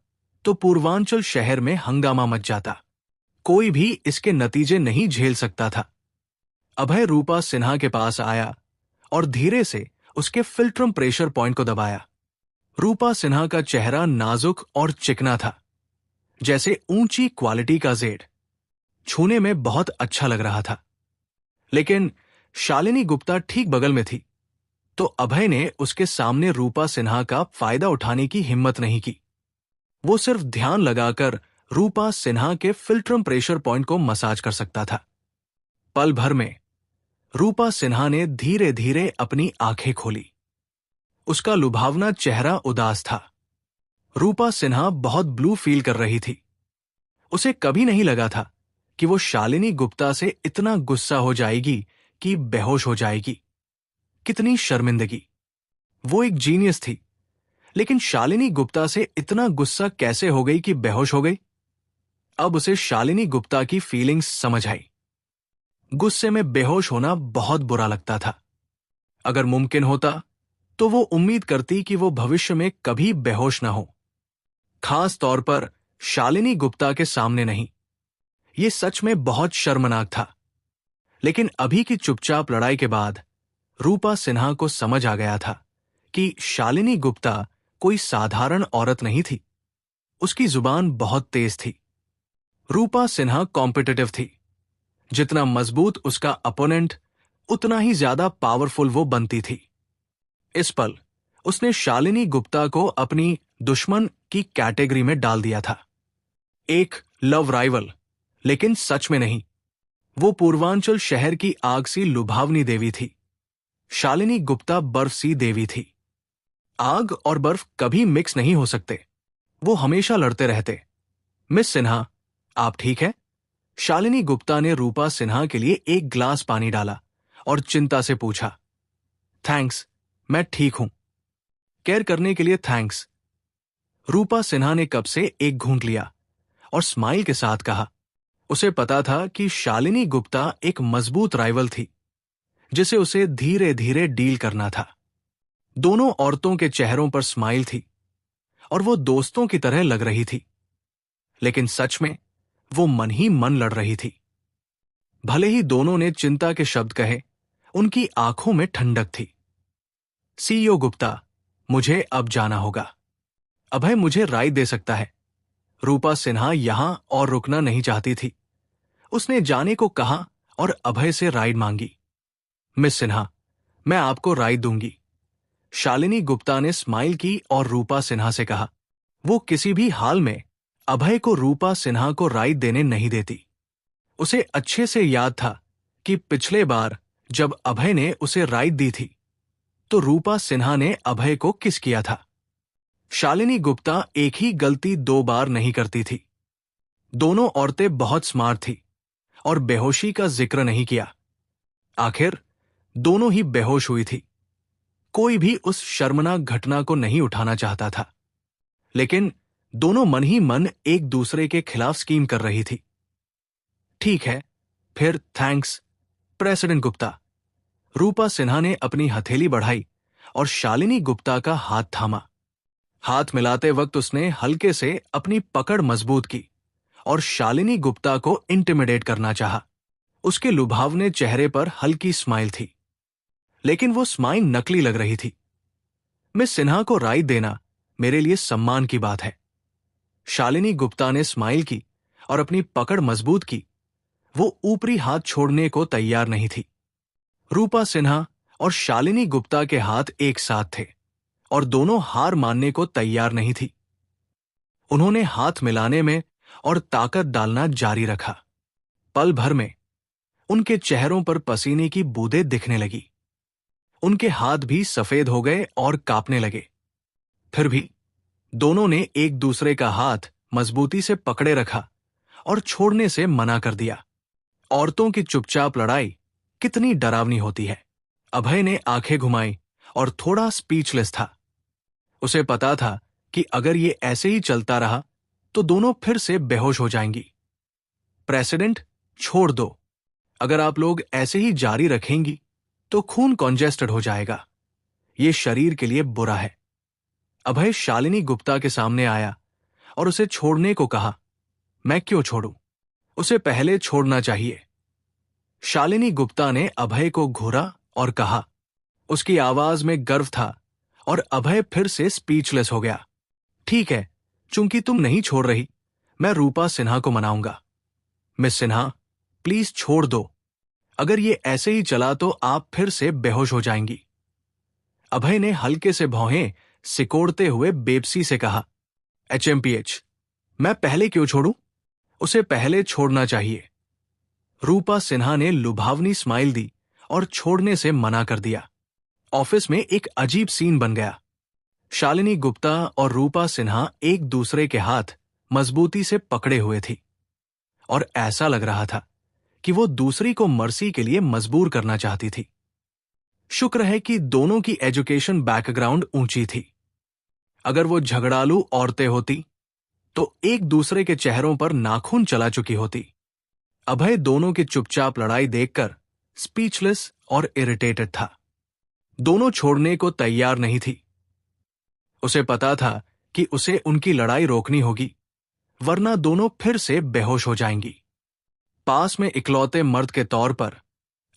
तो पूर्वांचल शहर में हंगामा मच जाता। कोई भी इसके नतीजे नहीं झेल सकता था। अभय रूपा सिन्हा के पास आया और धीरे से उसके फिल्ट्रम प्रेशर पॉइंट को दबाया। रूपा सिन्हा का चेहरा नाजुक और चिकना था, जैसे ऊंची क्वालिटी का जेड। छूने में बहुत अच्छा लग रहा था। लेकिन शालिनी गुप्ता ठीक बगल में थी, तो अभय ने उसके सामने रूपा सिन्हा का फायदा उठाने की हिम्मत नहीं की। वो सिर्फ ध्यान लगाकर रूपा सिन्हा के फिल्ट्रम प्रेशर पॉइंट को मसाज कर सकता था। पल भर में रूपा सिन्हा ने धीरे धीरे अपनी आंखें खोली। उसका लुभावना चेहरा उदास था। रूपा सिन्हा बहुत ब्लू फील कर रही थी। उसे कभी नहीं लगा था कि वो शालिनी गुप्ता से इतना गुस्सा हो जाएगी कि बेहोश हो जाएगी। कितनी शर्मिंदगी। वो एक जीनियस थी, लेकिन शालिनी गुप्ता से इतना गुस्सा कैसे हो गई कि बेहोश हो गई? अब उसे शालिनी गुप्ता की फीलिंग्स समझ आई। गुस्से में बेहोश होना बहुत बुरा लगता था। अगर मुमकिन होता तो वो उम्मीद करती कि वो भविष्य में कभी बेहोश न हो, खास तौर पर शालिनी गुप्ता के सामने नहीं। ये सच में बहुत शर्मनाक था। लेकिन अभी की चुपचाप लड़ाई के बाद रूपा सिन्हा को समझ आ गया था कि शालिनी गुप्ता कोई साधारण औरत नहीं थी। उसकी जुबान बहुत तेज थी। रूपा सिन्हा कॉम्पिटिटिव थी। जितना मजबूत उसका अपोनेंट, उतना ही ज्यादा पावरफुल वो बनती थी। इस पल उसने शालिनी गुप्ता को अपनी दुश्मन की कैटेगरी में डाल दिया था। एक लव राइवल, लेकिन सच में नहीं। वो पूर्वांचल शहर की आग सी लुभावनी देवी थी। शालिनी गुप्ता बर्फ सी देवी थी। आग और बर्फ कभी मिक्स नहीं हो सकते। वो हमेशा लड़ते रहते। मिस सिन्हा, आप ठीक है? शालिनी गुप्ता ने रूपा सिन्हा के लिए एक ग्लास पानी डाला और चिंता से पूछा। थैंक्स, मैं ठीक हूं। केयर करने के लिए थैंक्स। रूपा सिन्हा ने कप से एक घूंट लिया और स्माइल के साथ कहा। उसे पता था कि शालिनी गुप्ता एक मजबूत राइवल थी, जिसे उसे धीरे धीरे डील करना था। दोनों औरतों के चेहरों पर स्माइल थी और वो दोस्तों की तरह लग रही थी, लेकिन सच में वो मन ही मन लड़ रही थी। भले ही दोनों ने चिंता के शब्द कहे, उनकी आंखों में ठंडक थी। सीईओ गुप्ता, मुझे अब जाना होगा। अभय मुझे राय दे सकता है। रूपा सिन्हा यहां और रुकना नहीं चाहती थी। उसने जाने को कहा और अभय से राइड मांगी। मिस सिन्हा, मैं आपको राइड दूंगी। शालिनी गुप्ता ने स्माइल की और रूपा सिन्हा से कहा। वो किसी भी हाल में अभय को रूपा सिन्हा को राइड देने नहीं देती। उसे अच्छे से याद था कि पिछले बार जब अभय ने उसे राइड दी थी, तो रूपा सिन्हा ने अभय को किस किया था। शालिनी गुप्ता एक ही गलती 2 बार नहीं करती थी। दोनों औरतें बहुत स्मार्ट थी और बेहोशी का जिक्र नहीं किया। आखिर दोनों ही बेहोश हुई थी। कोई भी उस शर्मनाक घटना को नहीं उठाना चाहता था, लेकिन दोनों मन ही मन एक दूसरे के खिलाफ स्कीम कर रही थी। ठीक है, फिर थैंक्स, प्रेसिडेंट गुप्ता। रूपा सिन्हा ने अपनी हथेली बढ़ाई और शालिनी गुप्ता का हाथ थामा। हाथ मिलाते वक्त उसने हल्के से अपनी पकड़ मजबूत की और शालिनी गुप्ता को इंटिमिडेट करना चाहा। उसके लुभावने चेहरे पर हल्की स्माइल थी, लेकिन वो स्माइल नकली लग रही थी। मिस सिन्हा को राय देना मेरे लिए सम्मान की बात है। शालिनी गुप्ता ने स्माइल की और अपनी पकड़ मजबूत की। वो ऊपरी हाथ छोड़ने को तैयार नहीं थी। रूपा सिन्हा और शालिनी गुप्ता के हाथ एक साथ थे और दोनों हार मानने को तैयार नहीं थी। उन्होंने हाथ मिलाने में और ताकत डालना जारी रखा। पल भर में उनके चेहरों पर पसीने की बूंदें दिखने लगी। उनके हाथ भी सफेद हो गए और कांपने लगे। फिर भी दोनों ने एक दूसरे का हाथ मजबूती से पकड़े रखा और छोड़ने से मना कर दिया। औरतों की चुपचाप लड़ाई कितनी डरावनी होती है। अभय ने आंखें घुमाई और थोड़ा स्पीचलेस था। उसे पता था कि अगर ये ऐसे ही चलता रहा तो दोनों फिर से बेहोश हो जाएंगी। प्रेसिडेंट, छोड़ दो। अगर आप लोग ऐसे ही जारी रखेंगी तो खून कॉन्जेस्टेड हो जाएगा। ये शरीर के लिए बुरा है। अभय शालिनी गुप्ता के सामने आया और उसे छोड़ने को कहा। मैं क्यों छोड़ूं? उसे पहले छोड़ना चाहिए। शालिनी गुप्ता ने अभय को घूरा और कहा। उसकी आवाज में गर्व था और अभय फिर से स्पीचलेस हो गया। ठीक है, चूंकि तुम नहीं छोड़ रही, मैं रूपा सिन्हा को मनाऊंगा। मिस सिन्हा, प्लीज छोड़ दो। अगर ये ऐसे ही चला तो आप फिर से बेहोश हो जाएंगी। अभय ने हल्के से भौहें सिकोड़ते हुए बेबसी से कहा। HMPH, मैं पहले क्यों छोड़ूं? उसे पहले छोड़ना चाहिए। रूपा सिन्हा ने लुभावनी स्माइल दी और छोड़ने से मना कर दिया। ऑफिस में एक अजीब सीन बन गया। शालिनी गुप्ता और रूपा सिन्हा एक दूसरे के हाथ मजबूती से पकड़े हुए थी और ऐसा लग रहा था कि वो दूसरी को मर्सी के लिए मजबूर करना चाहती थी। शुक्र है कि दोनों की एजुकेशन बैकग्राउंड ऊंची थी। अगर वो झगड़ालू औरतें होती तो एक दूसरे के चेहरों पर नाखून चला चुकी होती। अभय दोनों की चुपचाप लड़ाई देखकर स्पीचलेस और इरिटेटेड था। दोनों छोड़ने को तैयार नहीं थी। उसे पता था कि उसे उनकी लड़ाई रोकनी होगी, वरना दोनों फिर से बेहोश हो जाएंगी। पास में इकलौते मर्द के तौर पर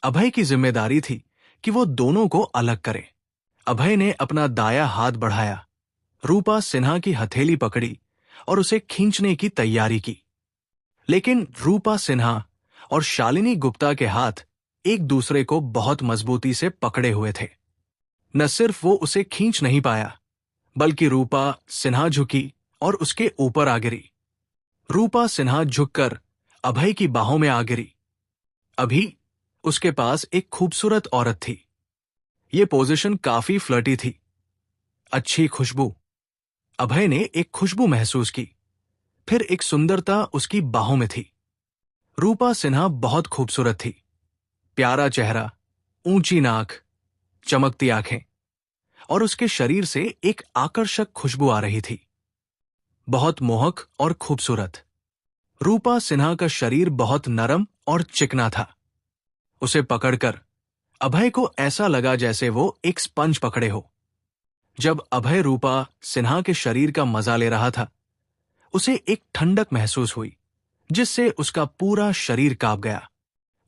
अभय की जिम्मेदारी थी कि वो दोनों को अलग करे। अभय ने अपना दाया हाथ बढ़ाया, रूपा सिन्हा की हथेली पकड़ी और उसे खींचने की तैयारी की। लेकिन रूपा सिन्हा और शालिनी गुप्ता के हाथ एक दूसरे को बहुत मजबूती से पकड़े हुए थे। न सिर्फ वो उसे खींच नहीं पाया, बल्कि रूपा सिन्हा झुकी और उसके ऊपर आ गिरी। रूपा सिन्हा झुककर अभय की बाहों में आ गिरी। अभी उसके पास एक खूबसूरत औरत थी। ये पोजीशन काफी फ्लर्टी थी। अच्छी खुशबू। अभय ने एक खुशबू महसूस की। फिर एक सुंदरता उसकी बाहों में थी। रूपा सिन्हा बहुत खूबसूरत थी। प्यारा चेहरा, ऊंची नाक, चमकती आंखें और उसके शरीर से एक आकर्षक खुशबू आ रही थी। बहुत मोहक और खूबसूरत। रूपा सिन्हा का शरीर बहुत नरम और चिकना था। उसे पकड़कर अभय को ऐसा लगा जैसे वो एक स्पंज पकड़े हो। जब अभय रूपा सिन्हा के शरीर का मजा ले रहा था, उसे एक ठंडक महसूस हुई जिससे उसका पूरा शरीर कांप गया।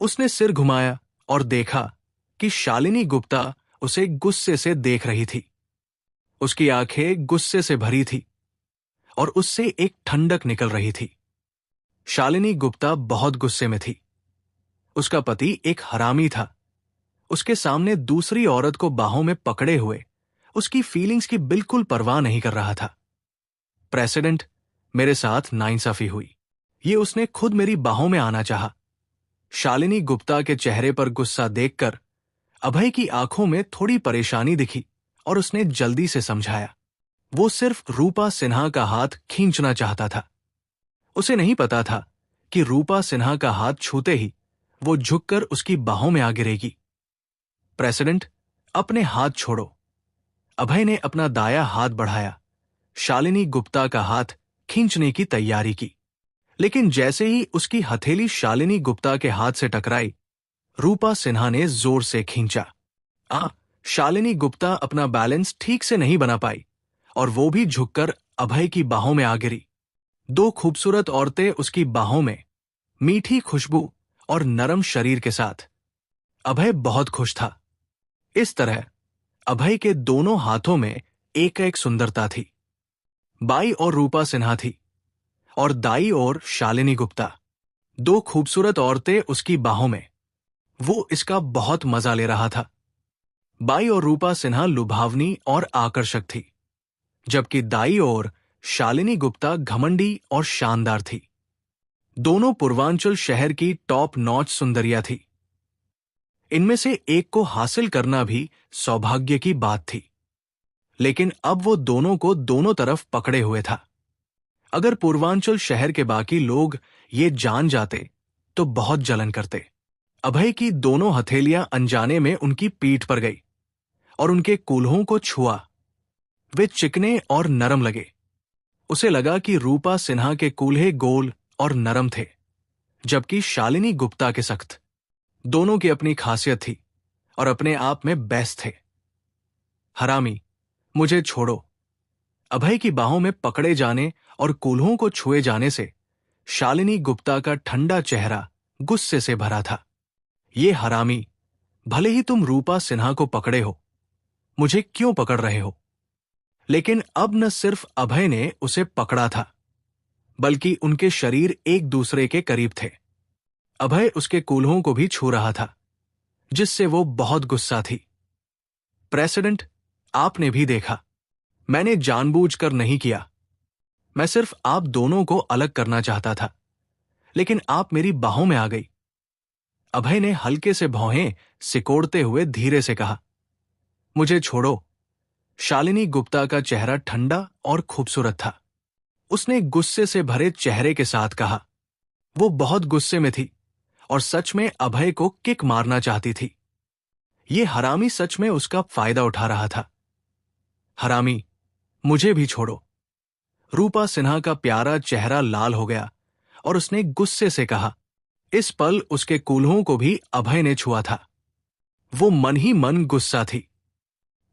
उसने सिर घुमाया और देखा कि शालिनी गुप्ता उसे गुस्से से देख रही थी। उसकी आंखें गुस्से से भरी थी और उससे एक ठंडक निकल रही थी। शालिनी गुप्ता बहुत गुस्से में थी। उसका पति एक हरामी था। उसके सामने दूसरी औरत को बाहों में पकड़े हुए उसकी फीलिंग्स की बिल्कुल परवाह नहीं कर रहा था। प्रेसिडेंट, मेरे साथ नाइंसाफी हुई। ये उसने खुद मेरी बाहों में आना चाहा। शालिनी गुप्ता के चेहरे पर गुस्सा देखकर अभय की आंखों में थोड़ी परेशानी दिखी और उसने जल्दी से समझाया। वो सिर्फ रूपा सिन्हा का हाथ खींचना चाहता था। उसे नहीं पता था कि रूपा सिन्हा का हाथ छूते ही वो झुककर उसकी बाहों में आ गिरेगी। प्रेसिडेंट, अपने हाथ छोड़ो। अभय ने अपना दाया हाथ बढ़ाया, शालिनी गुप्ता का हाथ खींचने की तैयारी की। लेकिन जैसे ही उसकी हथेली शालिनी गुप्ता के हाथ से टकराई, रूपा सिन्हा ने जोर से खींचा। शालिनी गुप्ता अपना बैलेंस ठीक से नहीं बना पाई और वो भी झुककर अभय की बाहों में आ गिरी। दो खूबसूरत औरतें उसकी बाहों में, मीठी खुशबू और नरम शरीर के साथ। अभय बहुत खुश था। इस तरह अभय के दोनों हाथों में एक एक सुंदरता थी। बाई और रूपा सिन्हा थी और दाई और शालिनी गुप्ता। दो खूबसूरत औरतें उसकी बाहों में। वो इसका बहुत मजा ले रहा था। बाई और रूपा सिन्हा लुभावनी और आकर्षक थी, जबकि दाई और शालिनी गुप्ता घमंडी और शानदार थी। दोनों पूर्वांचल शहर की टॉप नॉच सुंदरिया थी। इनमें से एक को हासिल करना भी सौभाग्य की बात थी। लेकिन अब वो दोनों को दोनों तरफ पकड़े हुए था। अगर पूर्वांचल शहर के बाकी लोग ये जान जाते तो बहुत जलन करते। अभय की दोनों हथेलियां अनजाने में उनकी पीठ पर गई और उनके कूल्हों को छुआ। वे चिकने और नरम लगे। उसे लगा कि रूपा सिन्हा के कूल्हे गोल और नरम थे, जबकि शालिनी गुप्ता के सख्त। दोनों की अपनी खासियत थी और अपने आप में बेस्ट थे। हरामी, मुझे छोड़ो। अभय की बाहों में पकड़े जाने और कूल्हों को छुए जाने से शालिनी गुप्ता का ठंडा चेहरा गुस्से से भरा था। ये हरामी, भले ही तुम रूपा सिन्हा को पकड़े हो, मुझे क्यों पकड़ रहे हो? लेकिन अब न सिर्फ अभय ने उसे पकड़ा था, बल्कि उनके शरीर एक दूसरे के करीब थे। अभय उसके कूल्हों को भी छू रहा था, जिससे वो बहुत गुस्सा थी। प्रेसिडेंट, आपने भी देखा, मैंने जानबूझकर नहीं किया। मैं सिर्फ आप दोनों को अलग करना चाहता था, लेकिन आप मेरी बाहों में आ गई। अभय ने हल्के से भौहें सिकोड़ते हुए धीरे से कहा। मुझे छोड़ो। शालिनी गुप्ता का चेहरा ठंडा और खूबसूरत था। उसने गुस्से से भरे चेहरे के साथ कहा। वो बहुत गुस्से में थी और सच में अभय को किक मारना चाहती थी। ये हरामी सच में उसका फायदा उठा रहा था। हरामी, मुझे भी छोड़ो। रूपा सिन्हा का प्यारा चेहरा लाल हो गया और उसने गुस्से से कहा। इस पल उसके कूल्हों को भी अभय ने छुआ था। वो मन ही मन गुस्सा थी।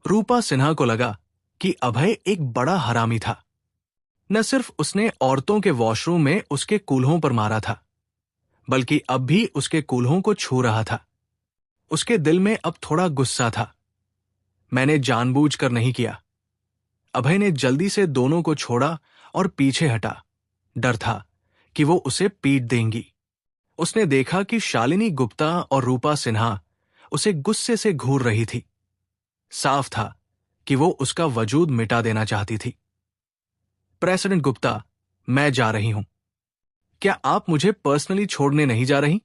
रूपा सिन्हा को लगा कि अभय एक बड़ा हरामी था। न सिर्फ उसने औरतों के वॉशरूम में उसके कूल्हों पर मारा था, बल्कि अब भी उसके कूल्हों को छू रहा था। उसके दिल में अब थोड़ा गुस्सा था। मैंने जानबूझकर नहीं किया। अभय ने जल्दी से दोनों को छोड़ा और पीछे हटा। डर था कि वो उसे पीट देंगी। उसने देखा कि शालिनी गुप्ता और रूपा सिन्हा उसे गुस्से से घूर रही थी। साफ था कि वो उसका वजूद मिटा देना चाहती थी। प्रेसिडेंट गुप्ता, मैं जा रही हूं। क्या आप मुझे पर्सनली छोड़ने नहीं जा रही?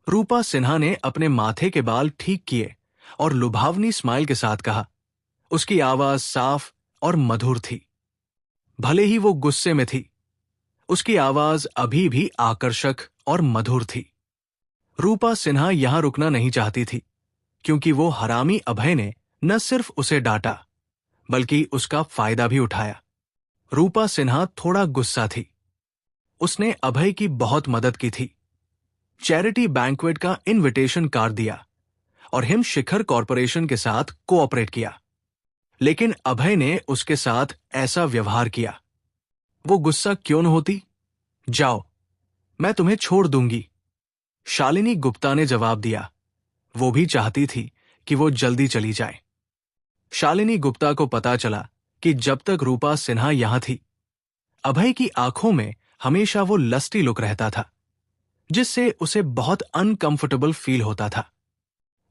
रूपा सिन्हा ने अपने माथे के बाल ठीक किए और लुभावनी स्माइल के साथ कहा। उसकी आवाज साफ और मधुर थी। भले ही वो गुस्से में थी, उसकी आवाज अभी भी आकर्षक और मधुर थी। रूपा सिन्हा यहां रुकना नहीं चाहती थी, क्योंकि वो हरामी अभय ने न सिर्फ उसे डांटा, बल्कि उसका फायदा भी उठाया। रूपा सिन्हा थोड़ा गुस्सा थी। उसने अभय की बहुत मदद की थी। चैरिटी बैंक्वेट का इनविटेशन कार्ड दिया और हिम शिखर कॉरपोरेशन के साथ कोऑपरेट किया। लेकिन अभय ने उसके साथ ऐसा व्यवहार किया। वो गुस्सा क्यों न होती? जाओ, मैं तुम्हें छोड़ दूंगी, शालिनी गुप्ता ने जवाब दिया। वो भी चाहती थी कि वो जल्दी चली जाए। शालिनी गुप्ता को पता चला कि जब तक रूपा सिन्हा यहां थी, अभय की आंखों में हमेशा वो लस्टी लुक रहता था, जिससे उसे बहुत अनकंफर्टेबल फील होता था।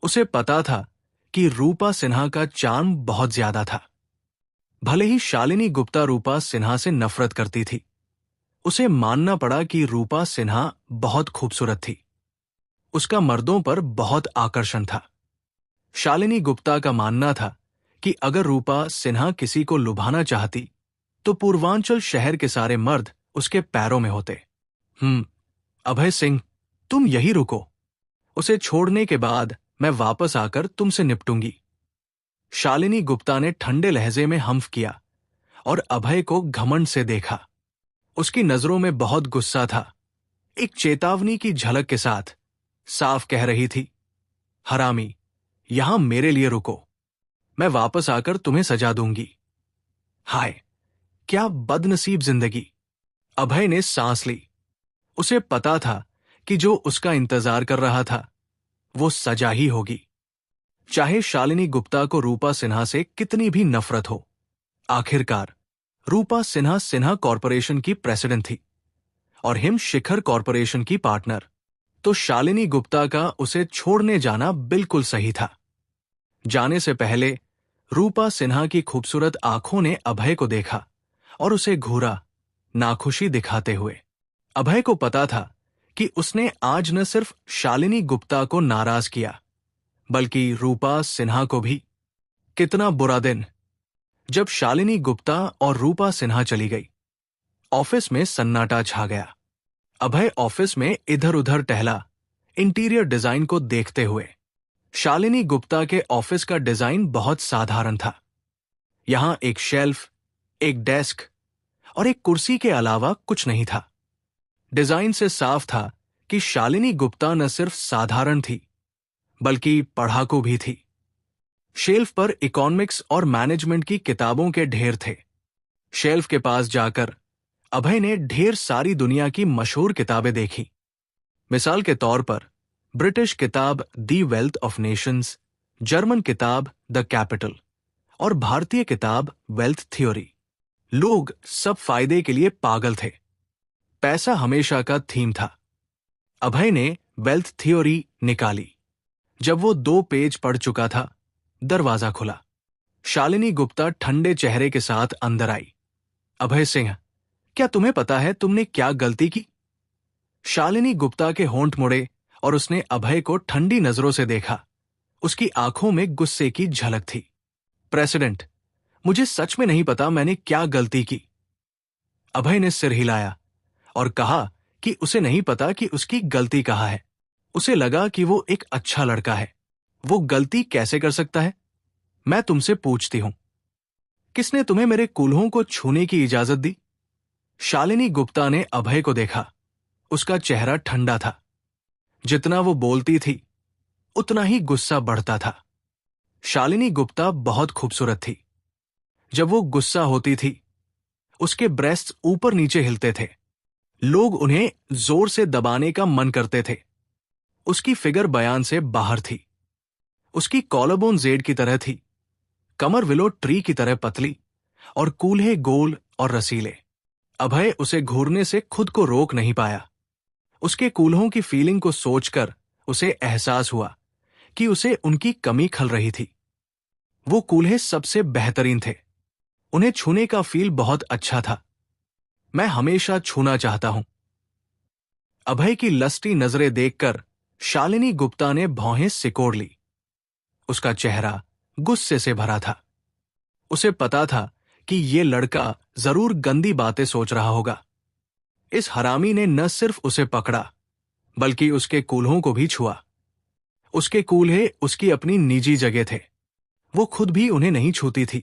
उसे पता था कि रूपा सिन्हा का चार्म बहुत ज्यादा था। भले ही शालिनी गुप्ता रूपा सिन्हा से नफरत करती थी, उसे मानना पड़ा कि रूपा सिन्हा बहुत खूबसूरत थी। उसका मर्दों पर बहुत आकर्षण था। शालिनी गुप्ता का मानना था कि अगर रूपा सिन्हा किसी को लुभाना चाहती, तो पूर्वांचल शहर के सारे मर्द उसके पैरों में होते। अभय सिंह, तुम यही रुको। उसे छोड़ने के बाद मैं वापस आकर तुमसे निपटूंगी। शालिनी गुप्ता ने ठंडे लहजे में हम्फ किया और अभय को घमंड से देखा। उसकी नजरों में बहुत गुस्सा था, एक चेतावनी की झलक के साथ। साफ कह रही थी, हरामी, यहां मेरे लिए रुको, मैं वापस आकर तुम्हें सजा दूंगी। हाय, क्या बदनसीब जिंदगी। अभय ने सांस ली। उसे पता था कि जो उसका इंतजार कर रहा था वो सजा ही होगी, चाहे शालिनी गुप्ता को रूपा सिन्हा से कितनी भी नफरत हो। आखिरकार रूपा सिन्हा सिन्हा कॉरपोरेशन की प्रेसिडेंट थी और हिम शिखर कॉरपोरेशन की पार्टनर। तो शालिनी गुप्ता का उसे छोड़ने जाना बिल्कुल सही था। जाने से पहले रूपा सिन्हा की खूबसूरत आंखों ने अभय को देखा और उसे घूरा, नाखुशी दिखाते हुए। अभय को पता था कि उसने आज न सिर्फ शालिनी गुप्ता को नाराज किया, बल्कि रूपा सिन्हा को भी। कितना बुरा दिन। जब शालिनी गुप्ता और रूपा सिन्हा चली गई, ऑफिस में सन्नाटा छा गया। अभय ऑफिस में इधर उधर टहला, इंटीरियर डिजाइन को देखते हुए। शालिनी गुप्ता के ऑफिस का डिजाइन बहुत साधारण था। यहां एक शेल्फ, एक डेस्क और एक कुर्सी के अलावा कुछ नहीं था। डिजाइन से साफ था कि शालिनी गुप्ता न सिर्फ साधारण थी, बल्कि पढ़ाकू भी थी। शेल्फ पर इकोनॉमिक्स और मैनेजमेंट की किताबों के ढेर थे। शेल्फ के पास जाकर अभय ने ढेर सारी दुनिया की मशहूर किताबें देखी। मिसाल के तौर पर ब्रिटिश किताब दी वेल्थ ऑफ नेशंस, जर्मन किताब द कैपिटल और भारतीय किताब वेल्थ थ्योरी। लोग सब फायदे के लिए पागल थे। पैसा हमेशा का थीम था। अभय ने वेल्थ थ्योरी निकाली। जब वो 2 पेज पढ़ चुका था, दरवाजा खुला। शालिनी गुप्ता ठंडे चेहरे के साथ अंदर आई। अभय सिंह, क्या तुम्हें पता है तुमने क्या गलती की? शालिनी गुप्ता के होंठ मुड़े और उसने अभय को ठंडी नजरों से देखा। उसकी आंखों में गुस्से की झलक थी। प्रेसिडेंट, मुझे सच में नहीं पता मैंने क्या गलती की। अभय ने सिर हिलाया और कहा कि उसे नहीं पता कि उसकी गलती कहाँ है। उसे लगा कि वो एक अच्छा लड़का है। वो गलती कैसे कर सकता है? मैं तुमसे पूछती हूं, किसने तुम्हें मेरे कूल्हों को छूने की इजाजत दी? शालिनी गुप्ता ने अभय को देखा। उसका चेहरा ठंडा था। जितना वो बोलती थी, उतना ही गुस्सा बढ़ता था। शालिनी गुप्ता बहुत खूबसूरत थी। जब वो गुस्सा होती थी, उसके ब्रेस्ट्स ऊपर नीचे हिलते थे। लोग उन्हें जोर से दबाने का मन करते थे। उसकी फिगर बयान से बाहर थी। उसकी कॉलरबोन जेड की तरह थी, कमर विलो ट्री की तरह पतली और कूल्हे गोल और रसीले। अभय उसे घूरने से खुद को रोक नहीं पाया। उसके कूल्हों की फीलिंग को सोचकर उसे एहसास हुआ कि उसे उनकी कमी खल रही थी। वो कूल्हे सबसे बेहतरीन थे। उन्हें छूने का फील बहुत अच्छा था। मैं हमेशा छूना चाहता हूं। अभय की लस्टी नजरें देखकर शालिनी गुप्ता ने भौहें सिकोड़ ली। उसका चेहरा गुस्से से भरा था। उसे पता था कि ये लड़का जरूर गंदी बातें सोच रहा होगा। इस हरामी ने न सिर्फ उसे पकड़ा बल्कि उसके कूल्हों को भी छुआ। उसके कूल्हे उसकी अपनी निजी जगह थे। वो खुद भी उन्हें नहीं छूती थी,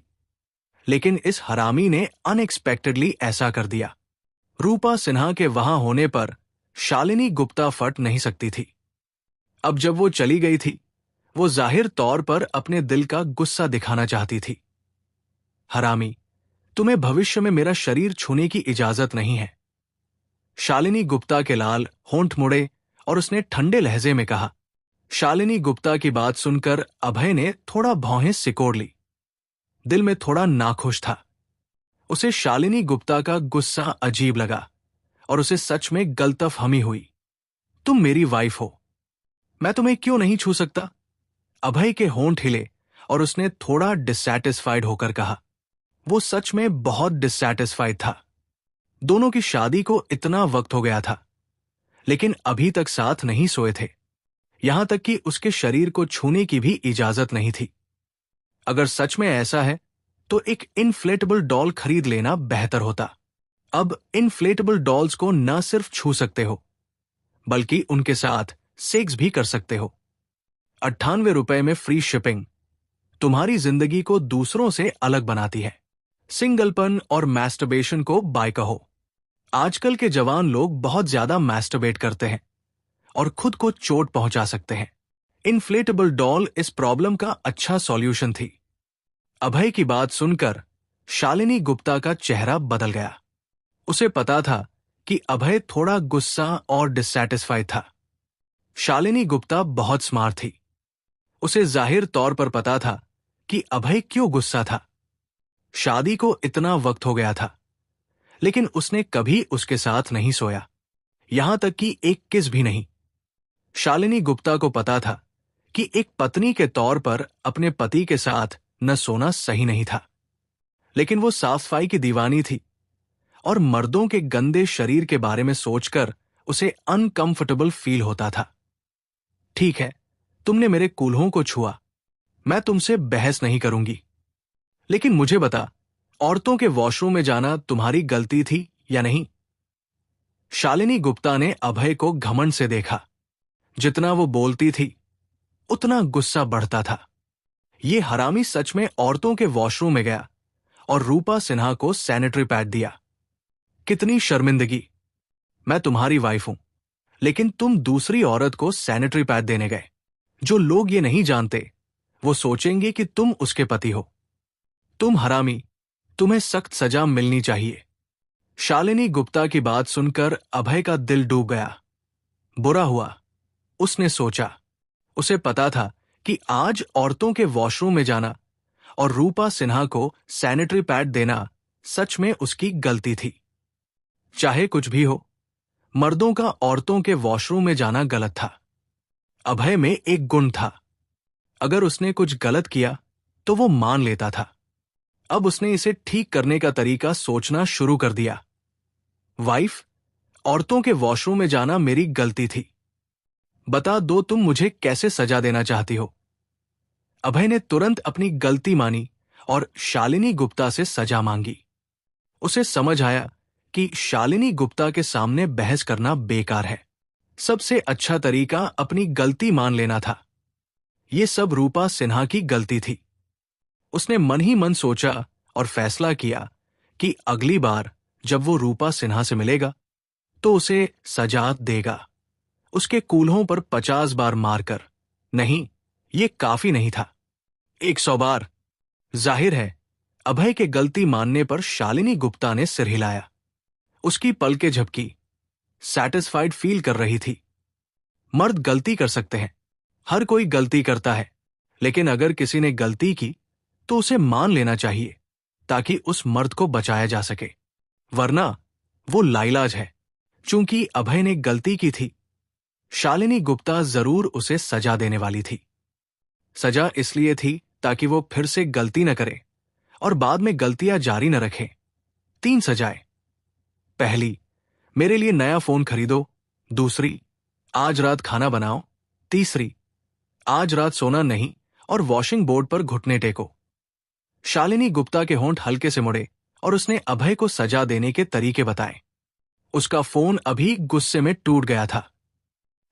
लेकिन इस हरामी ने अनएक्सपेक्टेडली ऐसा कर दिया। रूपा सिन्हा के वहां होने पर शालिनी गुप्ता फट नहीं सकती थी। अब जब वो चली गई थी, वो जाहिर तौर पर अपने दिल का गुस्सा दिखाना चाहती थी। हरामी, तुम्हें भविष्य में मेरा शरीर छूने की इजाजत नहीं है। शालिनी गुप्ता के लाल होंठ मुड़े और उसने ठंडे लहजे में कहा। शालिनी गुप्ता की बात सुनकर अभय ने थोड़ा भौहें सिकोड़ ली। दिल में थोड़ा नाखुश था। उसे शालिनी गुप्ता का गुस्सा अजीब लगा और उसे सच में गलतफहमी हुई। तुम मेरी वाइफ हो, मैं तुम्हें क्यों नहीं छू सकता? अभय के होंठ हिले और उसने थोड़ा डिससैटिस्फाइड होकर कहा। वो सच में बहुत डिससैटिस्फाइड था। दोनों की शादी को इतना वक्त हो गया था, लेकिन अभी तक साथ नहीं सोए थे। यहां तक कि उसके शरीर को छूने की भी इजाजत नहीं थी। अगर सच में ऐसा है तो एक इन्फ्लेटेबल डॉल खरीद लेना बेहतर होता। अब इन्फ्लेटेबल डॉल्स को न सिर्फ छू सकते हो बल्कि उनके साथ सेक्स भी कर सकते हो। 98 रुपए में फ्री शिपिंग तुम्हारी जिंदगी को दूसरों से अलग बनाती है। सिंगलपन और मैस्टरबेशन को बाय कहो। आजकल के जवान लोग बहुत ज्यादा मैस्टरबेट करते हैं और खुद को चोट पहुंचा सकते हैं। इन्फ्लेटेबल डॉल इस प्रॉब्लम का अच्छा सॉल्यूशन थी। अभय की बात सुनकर शालिनी गुप्ता का चेहरा बदल गया। उसे पता था कि अभय थोड़ा गुस्सा और डिससैटिस्फाइड था। शालिनी गुप्ता बहुत स्मार्ट थी। उसे जाहिर तौर पर पता था कि अभय क्यों गुस्सा था। शादी को इतना वक्त हो गया था, लेकिन उसने कभी उसके साथ नहीं सोया, यहां तक कि एक किस भी नहीं। शालिनी गुप्ता को पता था कि एक पत्नी के तौर पर अपने पति के साथ न सोना सही नहीं था, लेकिन वो साफ सफाई की दीवानी थी और मर्दों के गंदे शरीर के बारे में सोचकर उसे अनकंफर्टेबल फील होता था। ठीक है, तुमने मेरे कूल्हों को छुआ, मैं तुमसे बहस नहीं करूंगी, लेकिन मुझे बता, औरतों के वॉशरूम में जाना तुम्हारी गलती थी या नहीं? शालिनी गुप्ता ने अभय को घमंड से देखा। जितना वो बोलती थी उतना गुस्सा बढ़ता था। ये हरामी सच में औरतों के वॉशरूम में गया और रूपा सिन्हा को सैनिटरी पैड दिया। कितनी शर्मिंदगी। मैं तुम्हारी वाइफ हूं, लेकिन तुम दूसरी औरत को सैनिटरी पैड देने गए। जो लोग ये नहीं जानते वो सोचेंगे कि तुम उसके पति हो। तुम हरामी, तुम्हें सख्त सजा मिलनी चाहिए। शालिनी गुप्ता की बात सुनकर अभय का दिल डूब गया। बुरा हुआ, उसने सोचा। उसे पता था कि आज औरतों के वॉशरूम में जाना और रूपा सिन्हा को सैनिटरी पैड देना सच में उसकी गलती थी। चाहे कुछ भी हो, मर्दों का औरतों के वॉशरूम में जाना गलत था। अभय में एक गुण था, अगर उसने कुछ गलत किया तो वो मान लेता था। अब उसने इसे ठीक करने का तरीका सोचना शुरू कर दिया। वाइफ, औरतों के वॉशरूम में जाना मेरी गलती थी। बता दो तुम मुझे कैसे सजा देना चाहती हो? अभय ने तुरंत अपनी गलती मानी और शालिनी गुप्ता से सजा मांगी। उसे समझ आया कि शालिनी गुप्ता के सामने बहस करना बेकार है। सबसे अच्छा तरीका अपनी गलती मान लेना था। यह सब रूपा सिन्हा की गलती थी। उसने मन ही मन सोचा और फैसला किया कि अगली बार जब वो रूपा सिन्हा से मिलेगा तो उसे सजा देगा। उसके कूल्हों पर 50 बार मारकर। नहीं, ये काफी नहीं था, 100 बार। जाहिर है, अभय के गलती मानने पर शालिनी गुप्ता ने सिर हिलाया। उसकी पलकें झपकी सैटिस्फाइड फील कर रही थी। मर्द गलती कर सकते हैं, हर कोई गलती करता है, लेकिन अगर किसी ने गलती की तो उसे मान लेना चाहिए ताकि उस मर्द को बचाया जा सके, वरना वो लाइलाज है। चूंकि अभय ने गलती की थी, शालिनी गुप्ता जरूर उसे सजा देने वाली थी। सजा इसलिए थी ताकि वो फिर से गलती न करे और बाद में गलतियां जारी न रखे। 3 सजाएं। पहली, मेरे लिए नया फोन खरीदो। दूसरी, आज रात खाना बनाओ। तीसरी, आज रात सोना नहीं और वॉशिंग बोर्ड पर घुटने टेको। शालिनी गुप्ता के होंठ हल्के से मुड़े और उसने अभय को सजा देने के तरीके बताए। उसका फोन अभी गुस्से में टूट गया था।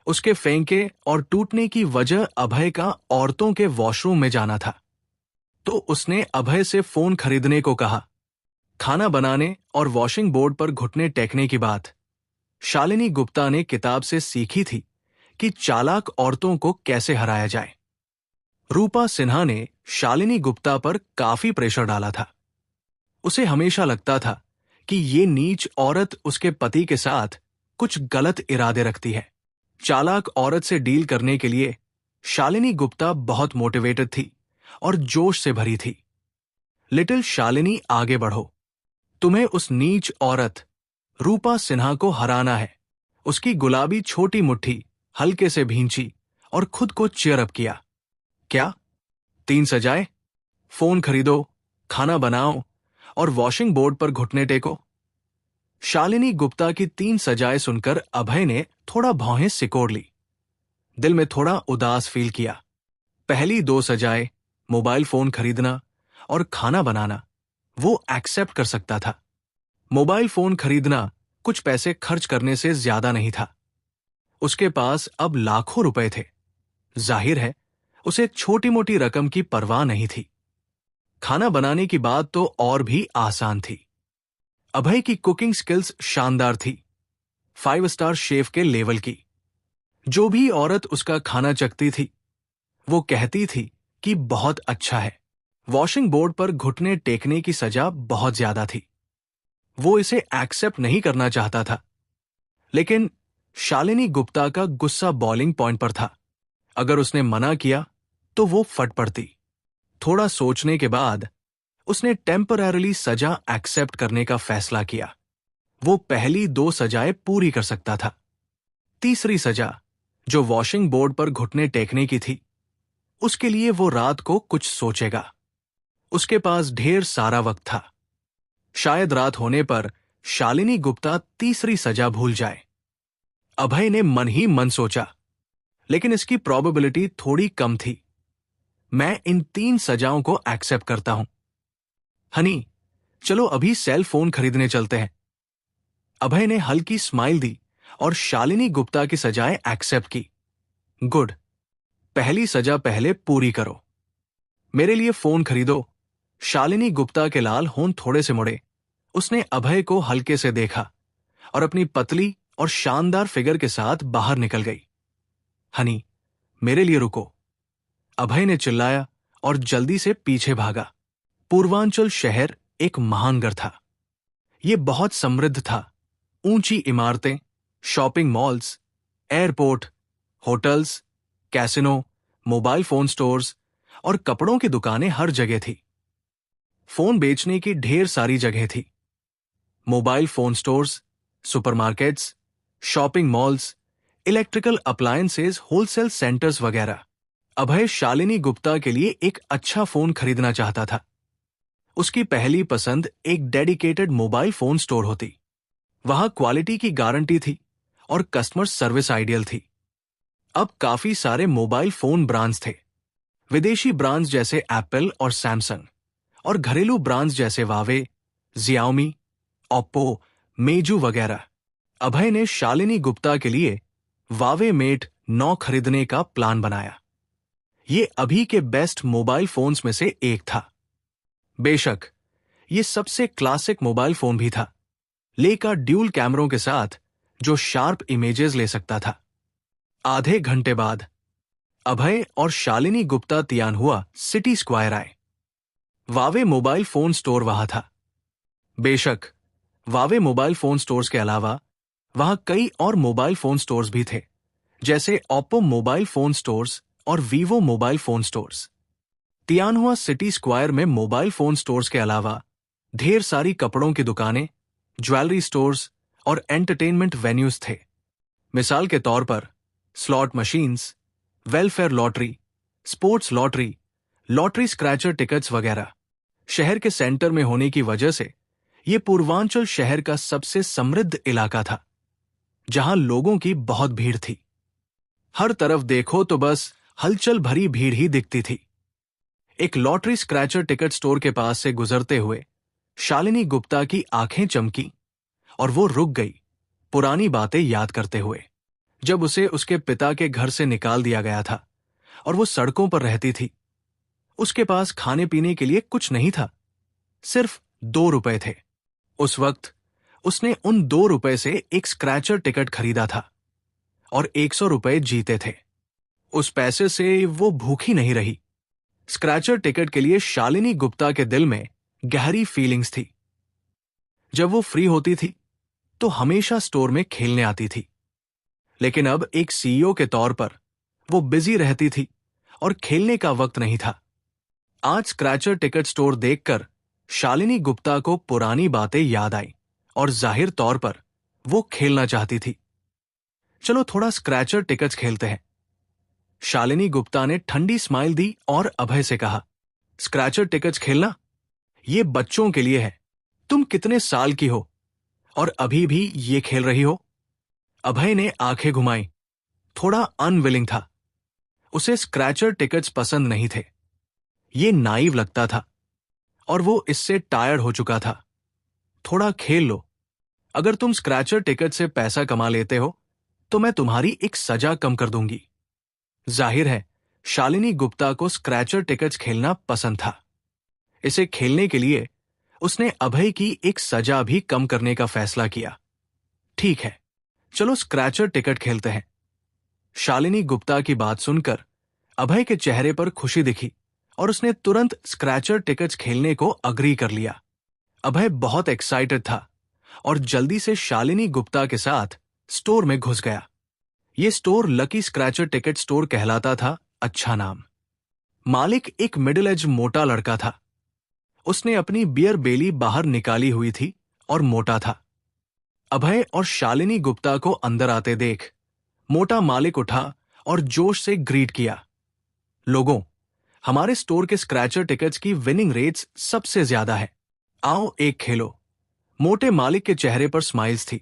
उसके फेंके और टूटने की वजह अभय का औरतों के वॉशरूम में जाना था। तो उसने अभय से फोन खरीदने को कहा। खाना बनाने और वॉशिंग बोर्ड पर घुटने टेकने की बात शालिनी गुप्ता ने किताब से सीखी थी कि चालाक औरतों को कैसे हराया जाए। रूपा सिन्हा ने शालिनी गुप्ता पर काफी प्रेशर डाला था। उसे हमेशा लगता था कि ये नीच औरत उसके पति के साथ कुछ गलत इरादे रखती है। चालाक औरत से डील करने के लिए शालिनी गुप्ता बहुत मोटिवेटेड थी और जोश से भरी थी। लिटिल शालिनी, आगे बढ़ो। तुम्हें उस नीच औरत रूपा सिन्हा को हराना है। उसकी गुलाबी छोटी मुट्ठी हल्के से भींची और खुद को चीयर अप किया। क्या? 3 सजाएं? फोन खरीदो, खाना बनाओ और वॉशिंग बोर्ड पर घुटने टेको। शालिनी गुप्ता की 3 सजाएं सुनकर अभय ने थोड़ा भौहें सिकोड़ ली। दिल में थोड़ा उदास फील किया। पहली 2 सजाएं, मोबाइल फोन खरीदना और खाना बनाना, वो एक्सेप्ट कर सकता था। मोबाइल फोन खरीदना कुछ पैसे खर्च करने से ज्यादा नहीं था। उसके पास अब लाखों रुपए थे। जाहिर है उसे छोटी मोटी रकम की परवाह नहीं थी। खाना बनाने की बात तो और भी आसान थी। अभय की कुकिंग स्किल्स शानदार थी, 5 स्टार शेफ के लेवल की। जो भी औरत उसका खाना चखती थी वो कहती थी कि बहुत अच्छा है। वॉशिंग बोर्ड पर घुटने टेकने की सजा बहुत ज्यादा थी। वो इसे एक्सेप्ट नहीं करना चाहता था, लेकिन शालिनी गुप्ता का गुस्सा बॉइलिंग पॉइंट पर था। अगर उसने मना किया तो वो फट पड़ती। थोड़ा सोचने के बाद उसने टेम्पररीली सजा एक्सेप्ट करने का फैसला किया। वो पहली 2 सजाएं पूरी कर सकता था। तीसरी सजा, जो वॉशिंग बोर्ड पर घुटने टेकने की थी, उसके लिए वो रात को कुछ सोचेगा। उसके पास ढेर सारा वक्त था। शायद रात होने पर शालिनी गुप्ता तीसरी सजा भूल जाए। अभय ने मन ही मन सोचा, लेकिन इसकी प्रोबेबिलिटी थोड़ी कम थी। मैं इन 3 सजाओं को एक्सेप्ट करता हूं। हनी, चलो अभी सेल फोन खरीदने चलते हैं। अभय ने हल्की स्माइल दी और शालिनी गुप्ता की सजाएं एक्सेप्ट की। गुड, पहली सजा पहले पूरी करो। मेरे लिए फोन खरीदो। शालिनी गुप्ता के लाल होंठ थोड़े से मुड़े। उसने अभय को हल्के से देखा और अपनी पतली और शानदार फिगर के साथ बाहर निकल गई। हनी, मेरे लिए रुको, अभय ने चिल्लाया और जल्दी से पीछे भागा। पूर्वांचल शहर एक महानगर था। यह बहुत समृद्ध था। ऊंची इमारतें, shopping malls, airport, hotels, casino, mobile phone stores और कपड़ों की दुकानें हर जगह थी। फोन बेचने की ढेर सारी जगह थी। Mobile phone stores, supermarkets, shopping malls, electrical appliances wholesale centres वगैरह। अभय शालिनी गुप्ता के लिए एक अच्छा फोन खरीदना चाहता था। उसकी पहली पसंद एक डेडिकेटेड मोबाइल फोन स्टोर होती। वहां क्वालिटी की गारंटी थी और कस्टमर सर्विस आइडियल थी। अब काफी सारे मोबाइल फोन ब्रांड्स थे, विदेशी ब्रांड्स जैसे एप्पल और सैमसंग, और घरेलू ब्रांड्स जैसे वावे, जियाओमी, ओप्पो, मेजू वगैरह। अभय ने शालिनी गुप्ता के लिए वावे मेट 9 खरीदने का प्लान बनाया। ये अभी के बेस्ट मोबाइल फोन्स में से एक था। बेशक ये सबसे क्लासिक मोबाइल फोन भी था, लेका ड्यूल कैमरों के साथ जो शार्प इमेजेस ले सकता था। आधे घंटे बाद अभय और शालिनी गुप्ता तैयार हुआ सिटी स्क्वायर आए। वावे मोबाइल फोन स्टोर वहां था। बेशक वावे मोबाइल फोन स्टोर्स के अलावा वहां कई और मोबाइल फोन स्टोर्स भी थे, जैसे ओप्पो मोबाइल फोन स्टोर्स और Vivo mobile phone stores. Tianhua city square में मोबाइल फोन स्टोर्स के अलावा ढेर सारी कपड़ों की दुकानें, ज्वेलरी स्टोर्स और एंटरटेनमेंट वेन्यूज थे। मिसाल के तौर पर slot machines, welfare lottery, sports lottery, lottery scratcher tickets वगैरह। शहर के सेंटर में होने की वजह से यह पूर्वांचल शहर का सबसे समृद्ध इलाका था, जहां लोगों की बहुत भीड़ थी। हर तरफ देखो तो बस हलचल भरी भीड़ ही दिखती थी। एक लॉटरी स्क्रैचर टिकट स्टोर के पास से गुजरते हुए शालिनी गुप्ता की आंखें चमकी और वो रुक गई, पुरानी बातें याद करते हुए। जब उसे उसके पिता के घर से निकाल दिया गया था और वो सड़कों पर रहती थी, उसके पास खाने पीने के लिए कुछ नहीं था, सिर्फ 2 रुपए थे। उस वक्त उसने उन 2 रुपए से एक स्क्रैचर टिकट खरीदा था और 100 रुपए जीते थे। उस पैसे से वो भूखी नहीं रही। स्क्रैचर टिकट के लिए शालिनी गुप्ता के दिल में गहरी फीलिंग्स थी। जब वो फ्री होती थी तो हमेशा स्टोर में खेलने आती थी, लेकिन अब एक सीईओ के तौर पर वो बिजी रहती थी और खेलने का वक्त नहीं था। आज स्क्रैचर टिकट स्टोर देखकर शालिनी गुप्ता को पुरानी बातें याद आई और जाहिर तौर पर वो खेलना चाहती थी। चलो थोड़ा स्क्रैचर टिकट्स खेलते हैं। शालिनी गुप्ता ने ठंडी स्माइल दी और अभय से कहा, स्क्रैचर टिकट्स खेलना ये बच्चों के लिए है। तुम कितने साल की हो और अभी भी ये खेल रही हो? अभय ने आंखें घुमाई, थोड़ा अनविलिंग था। उसे स्क्रैचर टिकट्स पसंद नहीं थे, ये नाइव लगता था और वो इससे टायर्ड हो चुका था। थोड़ा खेल लो, अगर तुम स्क्रैचर टिकट से पैसा कमा लेते हो तो मैं तुम्हारी एक सजा कम कर दूंगी। जाहिर है शालिनी गुप्ता को स्क्रैचर टिकट्स खेलना पसंद था। इसे खेलने के लिए उसने अभय की एक सजा भी कम करने का फैसला किया। ठीक है, चलो स्क्रैचर टिकट खेलते हैं। शालिनी गुप्ता की बात सुनकर अभय के चेहरे पर खुशी दिखी और उसने तुरंत स्क्रैचर टिकट्स खेलने को अग्री कर लिया। अभय बहुत एक्साइटेड था और जल्दी से शालिनी गुप्ता के साथ स्टोर में घुस गया। यह store lucky scratcher ticket store कहलाता था। अच्छा नाम। मालिक एक मिडिल एज मोटा लड़का था। उसने अपनी बियर बेली बाहर निकाली हुई थी और मोटा था। अभय और शालिनी गुप्ता को अंदर आते देख मोटा मालिक उठा और जोश से ग्रीट किया, लोगों, हमारे स्टोर के स्क्रैचर टिकट्स की विनिंग रेट्स सबसे ज्यादा है, आओ एक खेलो। मोटे मालिक के चेहरे पर स्माइल्स थी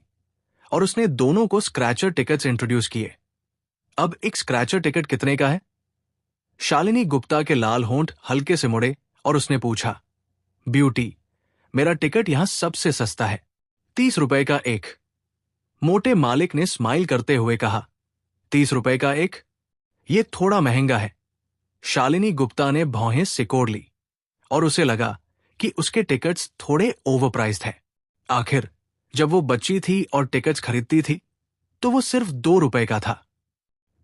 और उसने दोनों को स्क्रैचर टिकट्स इंट्रोड्यूस किए। अब एक स्क्रैचर टिकट कितने का है? शालिनी गुप्ता के लाल होंठ हल्के से मुड़े और उसने पूछा, ब्यूटी, मेरा टिकट यहां सबसे सस्ता है, 30 रुपए का एक। मोटे मालिक ने स्माइल करते हुए कहा, 30 रुपए का एक? ये थोड़ा महंगा है। शालिनी गुप्ता ने भौहें सिकोड़ ली और उसे लगा कि उसके टिकट्स थोड़े ओवरप्राइस्ड हैं। आखिर जब वो बच्ची थी और टिकट्स खरीदती थी तो वो सिर्फ 2 रुपए का था।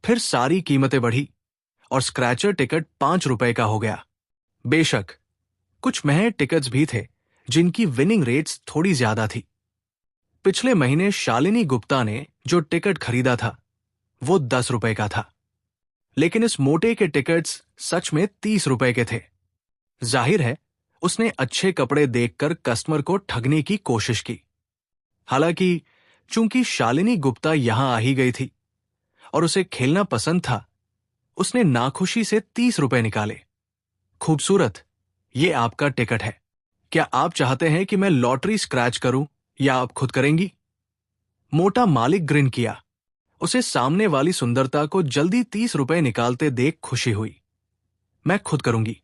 फिर सारी कीमतें बढ़ी और स्क्रैचर टिकट 5 रुपए का हो गया। बेशक कुछ महंगे टिकट्स भी थे जिनकी विनिंग रेट्स थोड़ी ज्यादा थी। पिछले महीने शालिनी गुप्ता ने जो टिकट खरीदा था वो 10 रुपए का था, लेकिन इस मोटे के टिकट्स सच में 30 रुपए के थे। जाहिर है उसने अच्छे कपड़े देखकर कस्टमर को ठगने की कोशिश की। हालांकि चूंकि शालिनी गुप्ता यहां आ ही गई थी और उसे खेलना पसंद था, उसने नाखुशी से 30 रुपए निकाले। खूबसूरत, ये आपका टिकट है। क्या आप चाहते हैं कि मैं लॉटरी स्क्रैच करूं या आप खुद करेंगी? मोटा मालिक ग्रिन किया। उसे सामने वाली सुंदरता को जल्दी 30 रुपए निकालते देख खुशी हुई। मैं खुद करूंगी।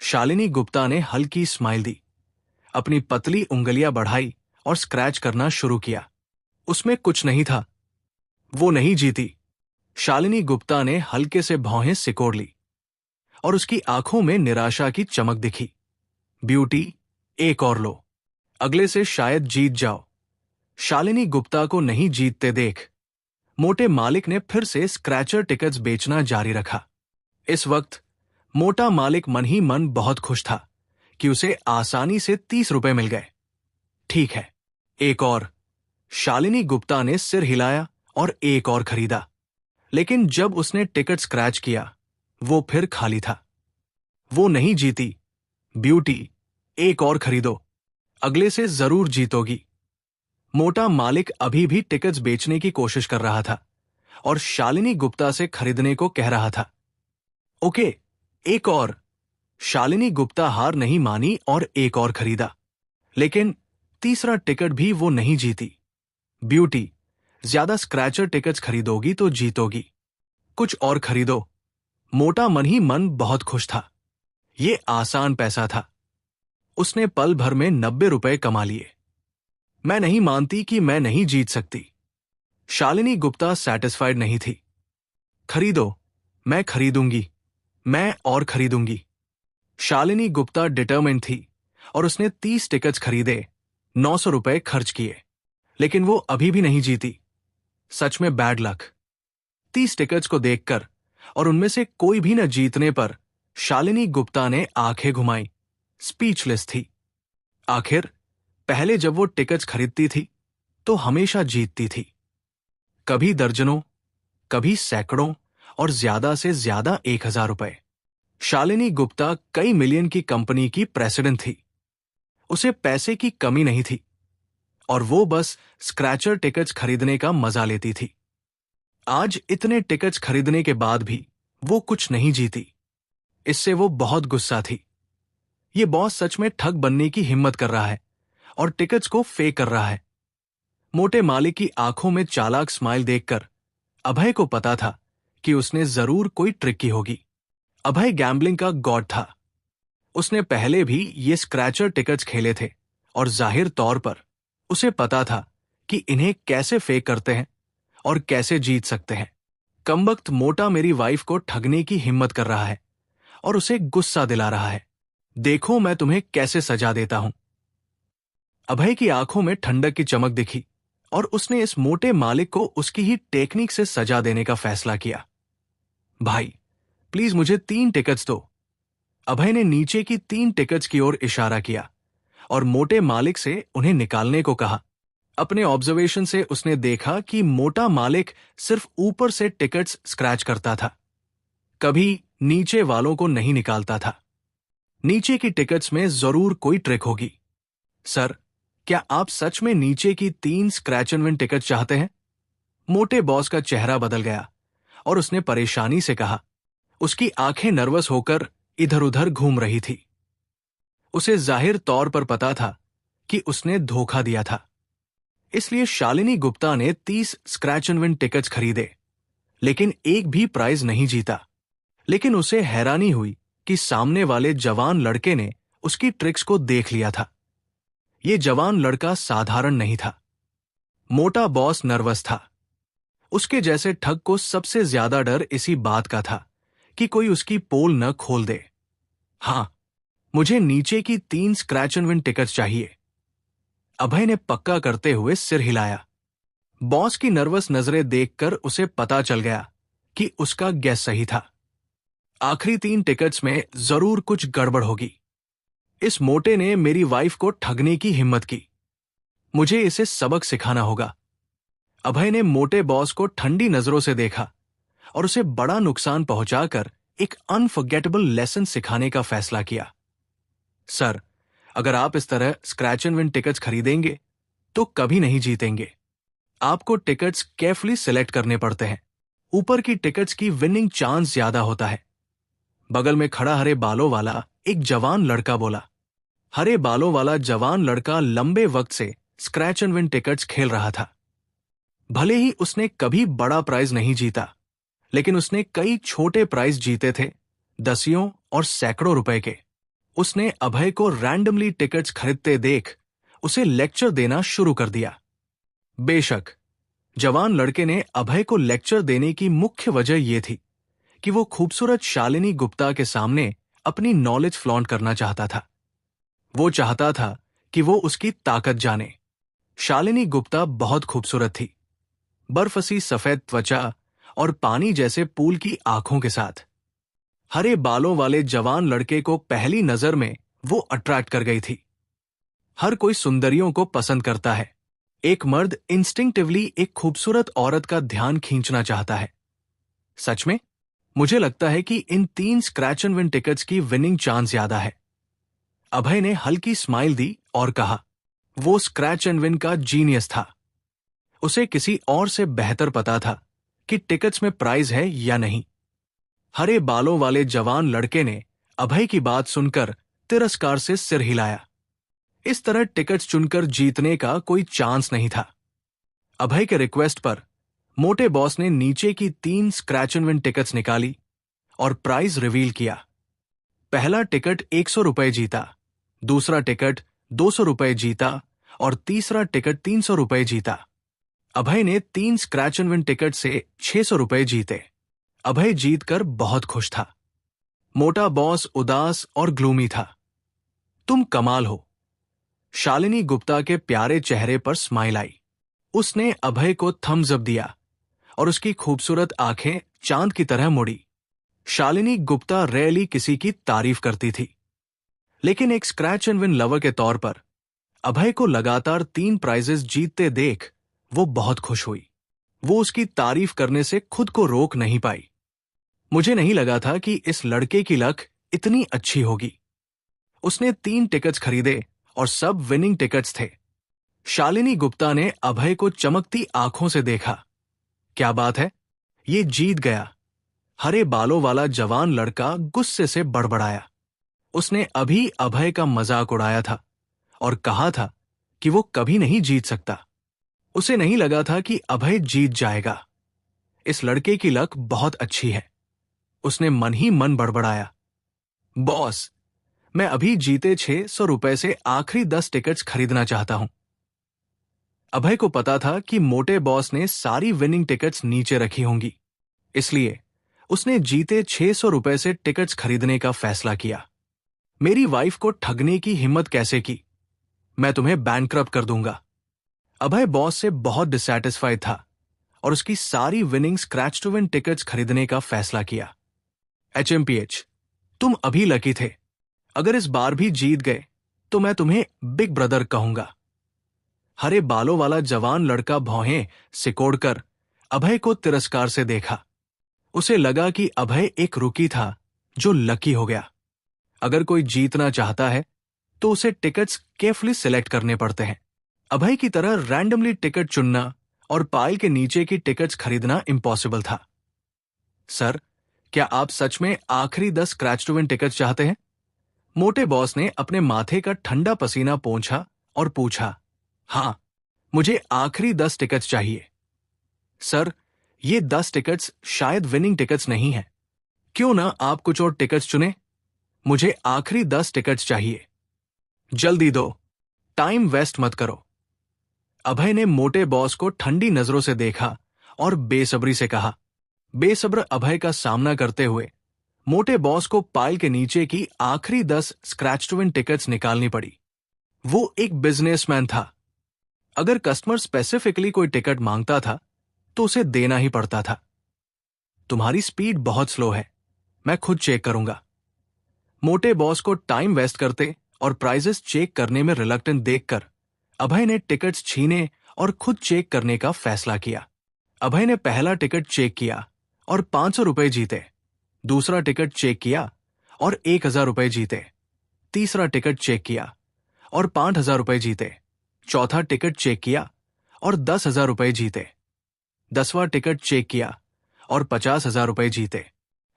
शालिनी गुप्ता ने हल्की स्माइल दी, अपनी पतली उंगलियां बढ़ाई और स्क्रैच करना शुरू किया। उसमें कुछ नहीं था। वो नहीं जीती। शालिनी गुप्ता ने हल्के से भौहें सिकोड़ ली और उसकी आंखों में निराशा की चमक दिखी। ब्यूटी, एक और लो, अगले से शायद जीत जाओ। शालिनी गुप्ता को नहीं जीतते देख मोटे मालिक ने फिर से स्क्रैचर टिकट्स बेचना जारी रखा। इस वक्त मोटा मालिक मन ही मन बहुत खुश था कि उसे आसानी से 30 रुपए मिल गए। ठीक है, एक और। शालिनी गुप्ता ने सिर हिलाया और एक और खरीदा। लेकिन जब उसने टिकट स्क्रैच किया, वो फिर खाली था। वो नहीं जीती। ब्यूटी, एक और खरीदो, अगले से जरूर जीतोगी। मोटा मालिक अभी भी टिकट्स बेचने की कोशिश कर रहा था और शालिनी गुप्ता से खरीदने को कह रहा था। ओके, एक और। शालिनी गुप्ता हार नहीं मानी और एक और खरीदा। लेकिन तीसरा टिकट भी वो नहीं जीती। ब्यूटी, ज्यादा स्क्रैचर टिकट्स खरीदोगी तो जीतोगी, कुछ और खरीदो। मोटा मन ही मन बहुत खुश था। ये आसान पैसा था। उसने पल भर में 90 रुपए कमा लिए। मैं नहीं मानती कि मैं नहीं जीत सकती। शालिनी गुप्ता सैटिस्फाइड नहीं थी। खरीदो, मैं खरीदूंगी, मैं और खरीदूंगी। शालिनी गुप्ता डिटरमिन्ड थी और उसने 30 टिकट्स खरीदे, 900 रुपए खर्च किए। लेकिन वो अभी भी नहीं जीती। सच में बैड लक। 30 टिकट्स को देखकर और उनमें से कोई भी न जीतने पर शालिनी गुप्ता ने आंखें घुमाई, स्पीचलेस थी। आखिर पहले जब वो टिकट्स खरीदती थी तो हमेशा जीतती थी, कभी दर्जनों, कभी सैकड़ों और ज्यादा से ज्यादा 1000 रुपए। शालिनी गुप्ता कई मिलियन की कंपनी की प्रेसिडेंट थी। उसे पैसे की कमी नहीं थी और वो बस स्क्रैचर टिकट्स खरीदने का मजा लेती थी। आज इतने टिकट्स खरीदने के बाद भी वो कुछ नहीं जीती। इससे वो बहुत गुस्सा थी। ये बॉस सच में ठग बनने की हिम्मत कर रहा है और टिकट्स को फेक कर रहा है। मोटे मालिक की आंखों में चालाक स्माइल देखकर अभय को पता था कि उसने जरूर कोई ट्रिक की होगी। अभय गैम्बलिंग का गॉड था। उसने पहले भी ये स्क्रैचर टिकट्स खेले थे और जाहिर तौर पर उसे पता था कि इन्हें कैसे फेक करते हैं और कैसे जीत सकते हैं। कमबख्त मोटा मेरी वाइफ को ठगने की हिम्मत कर रहा है और उसे गुस्सा दिला रहा है। देखो मैं तुम्हें कैसे सजा देता हूं। अभय की आंखों में ठंडक की चमक दिखी और उसने इस मोटे मालिक को उसकी ही टेक्निक से सजा देने का फैसला किया। भाई, प्लीज मुझे 3 टिकट्स दो। अभय ने नीचे की 3 टिकट्स की ओर इशारा किया और मोटे मालिक से उन्हें निकालने को कहा। अपने ऑब्जर्वेशन से उसने देखा कि मोटा मालिक सिर्फ ऊपर से टिकट्स स्क्रैच करता था, कभी नीचे वालों को नहीं निकालता था। नीचे की टिकट्स में जरूर कोई ट्रिक होगी। सर, क्या आप सच में नीचे की 3 स्क्रैच एंड विन टिकट चाहते हैं? मोटे बॉस का चेहरा बदल गया और उसने परेशानी से कहा। उसकी आंखें नर्वस होकर इधर उधर घूम रही थी। उसे जाहिर तौर पर पता था कि उसने धोखा दिया था। इसलिए शालिनी गुप्ता ने 30 स्क्रैच एंड विन टिकट्स खरीदे, लेकिन एक भी प्राइज नहीं जीता। लेकिन उसे हैरानी हुई कि सामने वाले जवान लड़के ने उसकी ट्रिक्स को देख लिया था। ये जवान लड़का साधारण नहीं था। मोटा बॉस नर्वस था। उसके जैसे ठग को सबसे ज्यादा डर इसी बात का था कि कोई उसकी पोल न खोल दे। हां, मुझे नीचे की 3 स्क्रैच एंड विन टिकट्स चाहिए। अभय ने पक्का करते हुए सिर हिलाया। बॉस की नर्वस नजरें देखकर उसे पता चल गया कि उसका गैस सही था। आखिरी 3 टिकट्स में जरूर कुछ गड़बड़ होगी। इस मोटे ने मेरी वाइफ को ठगने की हिम्मत की। मुझे इसे सबक सिखाना होगा। अभय ने मोटे बॉस को ठंडी नजरों से देखा और उसे बड़ा नुकसान पहुंचाकर एक अनफॉरगेटेबल लेसन सिखाने का फैसला किया। सर, अगर आप इस तरह स्क्रैच एंड विन टिकट्स खरीदेंगे तो कभी नहीं जीतेंगे। आपको टिकट्स केयरफुली सिलेक्ट करने पड़ते हैं। ऊपर की टिकट्स की विनिंग चांस ज्यादा होता है। बगल में खड़ा हरे बालों वाला एक जवान लड़का बोला। हरे बालों वाला जवान लड़का लंबे वक्त से स्क्रैच एंड विन टिकट्स खेल रहा था। भले ही उसने कभी बड़ा प्राइज नहीं जीता, लेकिन उसने कई छोटे प्राइज जीते थे, दसियों और सैकड़ों रुपए के। उसने अभय को रैंडमली टिकट्स खरीदते देख उसे लेक्चर देना शुरू कर दिया। बेशक, जवान लड़के ने अभय को लेक्चर देने की मुख्य वजह यह थी कि वो खूबसूरत शालिनी गुप्ता के सामने अपनी नॉलेज फ्लॉन्ट करना चाहता था। वो चाहता था कि वो उसकी ताकत जाने। शालिनी गुप्ता बहुत खूबसूरत थी, बर्फसी सफेद त्वचा और पानी जैसे पूल की आंखों के साथ। हरे बालों वाले जवान लड़के को पहली नजर में वो अट्रैक्ट कर गई थी। हर कोई सुंदरियों को पसंद करता है, एक मर्द इंस्टिंक्टिवली एक खूबसूरत औरत का ध्यान खींचना चाहता है। सच में मुझे लगता है कि इन 3 स्क्रैच एंड विन टिकट्स की विनिंग चांस ज्यादा है। अभय ने हल्की स्माइल दी और कहा, वो स्क्रैच एंड विन का जीनियस था। उसे किसी और से बेहतर पता था कि टिकट्स में प्राइज है या नहीं। हरे बालों वाले जवान लड़के ने अभय की बात सुनकर तिरस्कार से सिर हिलाया। इस तरह टिकट्स चुनकर जीतने का कोई चांस नहीं था। अभय के रिक्वेस्ट पर मोटे बॉस ने नीचे की 3 स्क्रैच एंड विन टिकट्स निकाली और प्राइज रिवील किया। पहला टिकट 100 रुपए जीता, दूसरा टिकट 200 रुपए जीता और तीसरा टिकट 300 रुपए जीता। अभय ने 3 स्क्रैच एंड विन टिकट से 600 रुपए जीते। अभय जीतकर बहुत खुश था। मोटा बॉस उदास और ग्लूमी था। तुम कमाल हो। शालिनी गुप्ता के प्यारे चेहरे पर स्माइल आई। उसने अभय को थम्स अप दिया और उसकी खूबसूरत आंखें चांद की तरह मुड़ी। शालिनी गुप्ता रेयरली किसी की तारीफ करती थी, लेकिन एक स्क्रैच एंड विन लवर के तौर पर अभय को लगातार 3 प्राइजेस जीतते देख वो बहुत खुश हुई। वो उसकी तारीफ करने से खुद को रोक नहीं पाई। मुझे नहीं लगा था कि इस लड़के की लक इतनी अच्छी होगी। उसने 3 टिकट्स खरीदे और सब विनिंग टिकट्स थे। शालिनी गुप्ता ने अभय को चमकती आंखों से देखा। क्या बात है, ये जीत गया। हरे बालों वाला जवान लड़का गुस्से से बड़बड़ाया। उसने अभी अभय का मजाक उड़ाया था और कहा था कि वो कभी नहीं जीत सकता। उसे नहीं लगा था कि अभय जीत जाएगा। इस लड़के की लक बहुत अच्छी है। उसने मन ही मन बड़बड़ाया। बॉस, मैं अभी जीते 600 रुपए से आखिरी 10 टिकट्स खरीदना चाहता हूं। अभय को पता था कि मोटे बॉस ने सारी विनिंग टिकट्स नीचे रखी होंगी, इसलिए उसने जीते 600 रुपए से टिकट्स खरीदने का फैसला किया। मेरी वाइफ को ठगने की हिम्मत कैसे की? मैं तुम्हें बैंकरप्ट कर दूंगा। अभय बॉस से बहुत डिसैटिस्फाइड था और उसकी सारी winning scratch to win tickets खरीदने का फैसला किया। HMPH, तुम अभी लकी थे। अगर इस बार भी जीत गए तो मैं तुम्हें बिग ब्रदर कहूंगा। हरे बालों वाला जवान लड़का भौहें सिकोड़कर अभय को तिरस्कार से देखा। उसे लगा कि अभय एक रुकी था जो लकी हो गया। अगर कोई जीतना चाहता है तो उसे टिकट्स केयरफुली सिलेक्ट करने पड़ते हैं। अभय की तरह रैंडमली टिकट चुनना और पाइल के नीचे की टिकट्स खरीदना इम्पॉसिबल था। सर, क्या आप सच में आखिरी 10 स्क्रैच टू विन टिकट्स चाहते हैं? मोटे बॉस ने अपने माथे का ठंडा पसीना पोंछा और पूछा। हां, मुझे आखिरी 10 टिकट्स चाहिए। सर, ये 10 टिकट्स शायद विनिंग टिकट्स नहीं हैं। क्यों ना आप कुछ और टिकट्स चुने? मुझे आखिरी 10 टिकट्स चाहिए। जल्दी दो, टाइम वेस्ट मत करो। अभय ने मोटे बॉस को ठंडी नजरों से देखा और बेसब्री से कहा। बेसब्र अभय का सामना करते हुए मोटे बॉस को पाइल के नीचे की आखिरी 10 स्क्रैच टू विन टिकट्स निकालनी पड़ी। वो एक बिजनेसमैन था। अगर कस्टमर स्पेसिफिकली कोई टिकट मांगता था तो उसे देना ही पड़ता था। तुम्हारी स्पीड बहुत स्लो है, मैं खुद चेक करूंगा। मोटे बॉस को टाइम वेस्ट करते और प्राइजेस चेक करने में रिलक्टेंट देखकर अभय ने टिकट्स छीने और खुद चेक करने का फैसला किया। अभय ने पहला टिकट चेक किया और 500 रुपए जीते। दूसरा टिकट चेक किया और 1000 रुपए जीते। तीसरा टिकट चेक किया और 5000 रुपए जीते। चौथा टिकट चेक किया और 10,000 रुपए जीते। 10वां टिकट चेक किया और 50,000 रुपए जीते।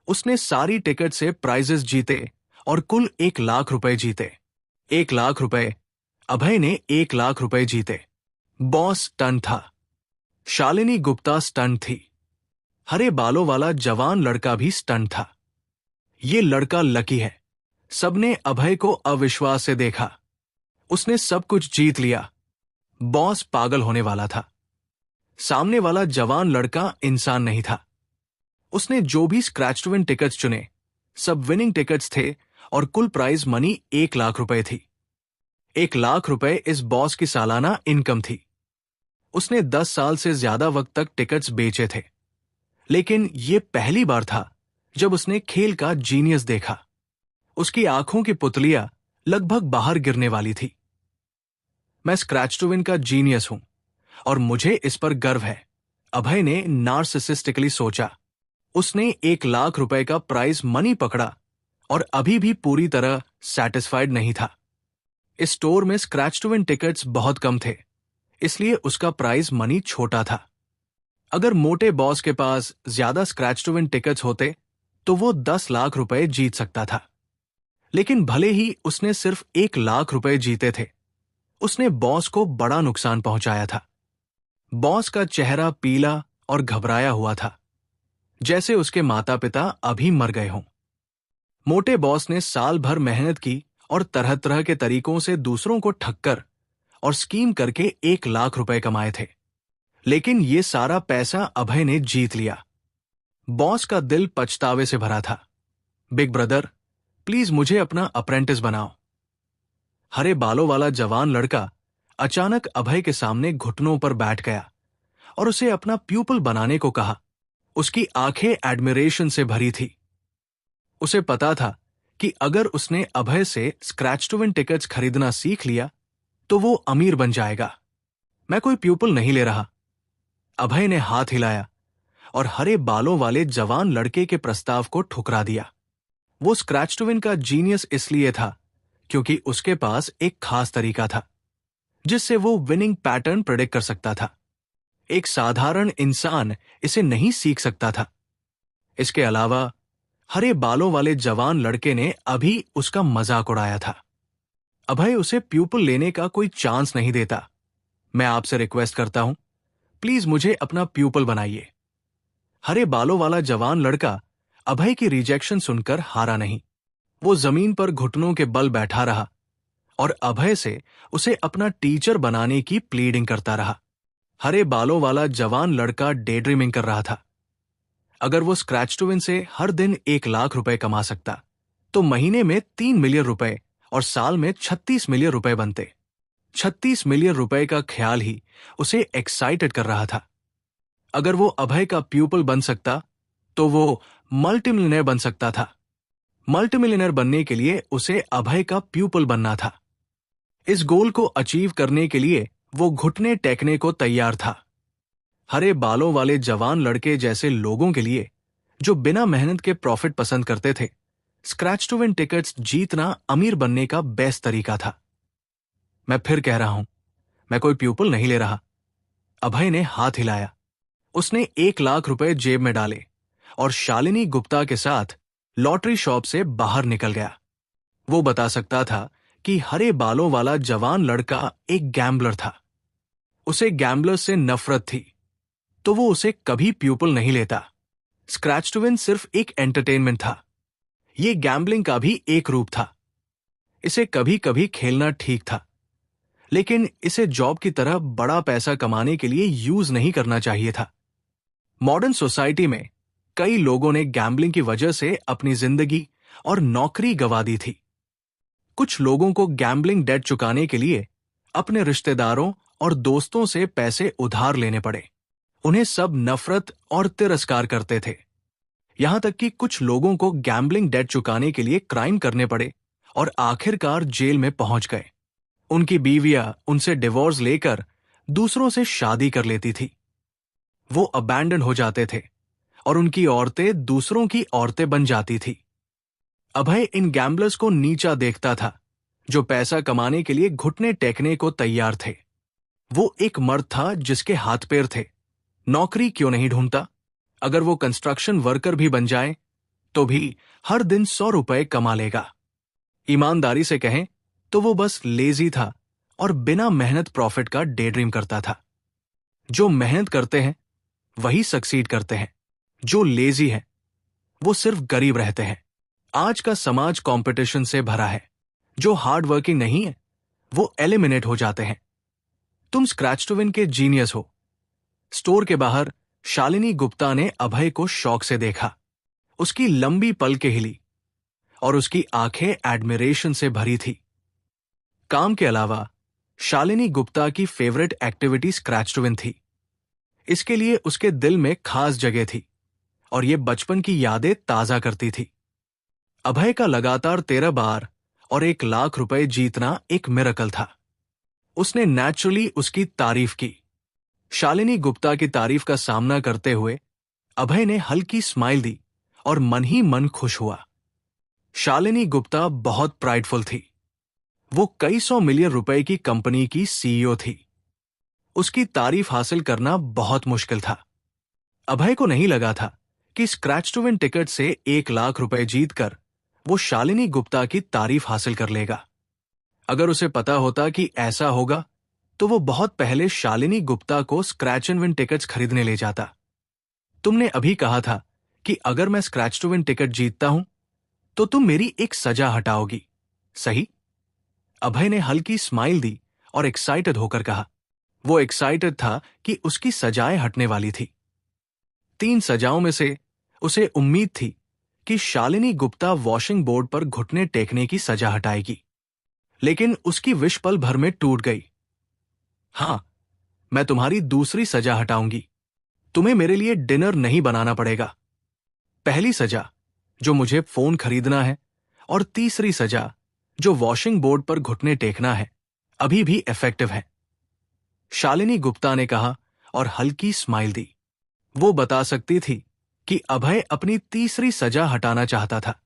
उसने सारी टिकट से प्राइजेस जीते और कुल 1 लाख रुपए जीते। 1 लाख रुपए। अभय ने 1 लाख रुपए जीते। बॉस स्टन था। शालिनी गुप्ता स्टन थी। हरे बालों वाला जवान लड़का भी स्टन था। ये लड़का लकी है। सबने अभय को अविश्वास से देखा। उसने सब कुछ जीत लिया। बॉस पागल होने वाला था। सामने वाला जवान लड़का इंसान नहीं था। उसने जो भी स्क्रैच टू विन टिकट्स चुने सब विनिंग टिकट्स थे और कुल प्राइज मनी 1 लाख रुपए थी। 1 लाख रुपए इस बॉस की सालाना इनकम थी। उसने 10 साल से ज्यादा वक्त तक टिकट्स बेचे थे, लेकिन यह पहली बार था जब उसने खेल का जीनियस देखा। उसकी आंखों की पुतलियां लगभग बाहर गिरने वाली थी। मैं स्क्रैच टू विन का जीनियस हूं, और मुझे इस पर गर्व है, अभय ने नार्सिसिस्टिकली सोचा। उसने 1 लाख रुपए का प्राइज मनी पकड़ा और अभी भी पूरी तरह सेटिस्फाइड नहीं था। इस स्टोर में स्क्रैच टू विन टिकट्स बहुत कम थे, इसलिए उसका प्राइज मनी छोटा था। अगर मोटे बॉस के पास ज्यादा स्क्रैच टू विन टिकट्स होते तो वो 10 लाख रुपए जीत सकता था। लेकिन भले ही उसने सिर्फ 1 लाख रुपए जीते थे, उसने बॉस को बड़ा नुकसान पहुंचाया था। बॉस का चेहरा पीला और घबराया हुआ था, जैसे उसके माता पिता अभी मर गए हों। मोटे बॉस ने साल भर मेहनत की और तरह तरह के तरीकों से दूसरों को ठक्कर और स्कीम करके 1 लाख रुपए कमाए थे। लेकिन ये सारा पैसा अभय ने जीत लिया। बॉस का दिल पछतावे से भरा था। बिग ब्रदर, प्लीज मुझे अपना अप्रेंटिस बनाओ। हरे बालों वाला जवान लड़का अचानक अभय के सामने घुटनों पर बैठ गया और उसे अपना प्यूपल बनाने को कहा। उसकी आंखें एडमिरेशन से भरी थी। उसे पता था कि अगर उसने अभय से स्क्रैच टू विन टिकट्स खरीदना सीख लिया तो वो अमीर बन जाएगा। मैं कोई प्यूपल नहीं ले रहा। अभय ने हाथ हिलाया और हरे बालों वाले जवान लड़के के प्रस्ताव को ठुकरा दिया। वो स्क्रैच टू विन का जीनियस इसलिए था क्योंकि उसके पास एक खास तरीका था जिससे वो विनिंग पैटर्न प्रेडिक्ट कर सकता था। एक साधारण इंसान इसे नहीं सीख सकता था। इसके अलावा हरे बालों वाले जवान लड़के ने अभी उसका मजाक उड़ाया था। अभय उसे प्यूपल लेने का कोई चांस नहीं देता। मैं आपसे रिक्वेस्ट करता हूं, प्लीज मुझे अपना प्यूपल बनाइए। हरे बालों वाला जवान लड़का अभय की रिजेक्शन सुनकर हारा नहीं। वो जमीन पर घुटनों के बल बैठा रहा और अभय से उसे अपना टीचर बनाने की प्लीडिंग करता रहा। हरे बालों वाला जवान लड़का डे ड्रीमिंग कर रहा था। अगर वो स्क्रैच टू विन से हर दिन 1 लाख रुपए कमा सकता तो महीने में 3 मिलियन रुपए और साल में 36 मिलियन रुपए बनते। 36 मिलियन रुपए का ख्याल ही उसे एक्साइटेड कर रहा था। अगर वो अभय का प्यूपल बन सकता तो वो मल्टीमिलियनर बन सकता था। मल्टीमिलियनर बनने के लिए उसे अभय का प्यूपल बनना था। इस गोल को अचीव करने के लिए वो घुटने टेकने को तैयार था। हरे बालों वाले जवान लड़के जैसे लोगों के लिए जो बिना मेहनत के प्रॉफिट पसंद करते थे, स्क्रैच टू विन टिकट्स जीतना अमीर बनने का बेस्ट तरीका था। मैं फिर कह रहा हूं, मैं कोई प्यूपल नहीं ले रहा। अभय ने हाथ हिलाया। उसने 1 लाख रुपए जेब में डाले और शालिनी गुप्ता के साथ लॉटरी शॉप से बाहर निकल गया। वो बता सकता था कि हरे बालों वाला जवान लड़का एक गैम्बलर था। उसे गैम्बलर से नफरत थी, तो वो उसे कभी प्यूपल नहीं लेता। स्क्रैच टू विन सिर्फ एक एंटरटेनमेंट था। ये गैम्बलिंग का भी एक रूप था। इसे कभी कभी खेलना ठीक था, लेकिन इसे जॉब की तरह बड़ा पैसा कमाने के लिए यूज नहीं करना चाहिए था। मॉडर्न सोसाइटी में कई लोगों ने गैम्बलिंग की वजह से अपनी जिंदगी और नौकरी गंवा दी थी। कुछ लोगों को गैम्बलिंग डेट चुकाने के लिए अपने रिश्तेदारों और दोस्तों से पैसे उधार लेने पड़े। उन्हें सब नफरत और तिरस्कार करते थे। यहां तक कि कुछ लोगों को गैम्बलिंग डेट चुकाने के लिए क्राइम करने पड़े और आखिरकार जेल में पहुंच गए। उनकी बीवियां उनसे डिवोर्स लेकर दूसरों से शादी कर लेती थी। वो अबैंडन हो जाते थे और उनकी औरतें दूसरों की औरतें बन जाती थी। अभय इन गैम्बलर्स को नीचा देखता था जो पैसा कमाने के लिए घुटने टेकने को तैयार थे। वो एक मर्द था जिसके हाथ पैर थे। नौकरी क्यों नहीं ढूंढता? अगर वो कंस्ट्रक्शन वर्कर भी बन जाए तो भी हर दिन 100 रुपए कमा लेगा। ईमानदारी से कहें तो वो बस लेजी था और बिना मेहनत प्रॉफिट का डे ड्रीम करता था। जो मेहनत करते हैं वही सक्सीड करते हैं। जो लेजी है वो सिर्फ गरीब रहते हैं। आज का समाज कंपटीशन से भरा है। जो हार्ड वर्किंग नहीं है वो एलिमिनेट हो जाते हैं। तुम स्क्रैच टू विन के जीनियस हो। स्टोर के बाहर शालिनी गुप्ता ने अभय को शौक से देखा। उसकी लंबी पलकें हिली और उसकी आंखें एडमिरेशन से भरी थी। काम के अलावा शालिनी गुप्ता की favourite activity scratch to win थी। इसके लिए उसके दिल में खास जगह थी और ये बचपन की यादें ताजा करती थी। अभय का लगातार 13 बार और 1 लाख रुपए जीतना एक मिरेकल था। उसने नेचुरली उसकी तारीफ की। शालिनी गुप्ता की तारीफ का सामना करते हुए अभय ने हल्की स्माइल दी और मन ही मन खुश हुआ। शालिनी गुप्ता बहुत प्राइडफुल थी। वो कई 100 मिलियन रुपए की कंपनी की सीईओ थी। उसकी तारीफ हासिल करना बहुत मुश्किल था। अभय को नहीं लगा था कि स्क्रैच टू विन टिकट से 1 लाख रुपए जीतकर वो शालिनी गुप्ता की तारीफ हासिल कर लेगा। अगर उसे पता होता कि ऐसा होगा तो वो बहुत पहले शालिनी गुप्ता को स्क्रैच एंड विन टिकट्स खरीदने ले जाता। तुमने अभी कहा था कि अगर मैं स्क्रैच टू विन टिकट जीतता हूं तो तुम मेरी एक सजा हटाओगी, सही? अभय ने हल्की स्माइल दी और एक्साइटेड होकर कहा। वो एक्साइटेड था कि उसकी सजाएं हटने वाली थी। 3 सजाओं में से उसे उम्मीद थी कि शालिनी गुप्ता वॉशिंग बोर्ड पर घुटने टेकने की सजा हटाएगी, लेकिन उसकी विश पल भर में टूट गई। हां, मैं तुम्हारी दूसरी सजा हटाऊंगी। तुम्हें मेरे लिए डिनर नहीं बनाना पड़ेगा। पहली सजा, जो मुझे फोन खरीदना है, और तीसरी सजा, जो वॉशिंग बोर्ड पर घुटने टेकना है, अभी भी इफेक्टिव है, शालिनी गुप्ता ने कहा और हल्की स्माइल दी। वो बता सकती थी कि अभय अपनी तीसरी सजा हटाना चाहता था,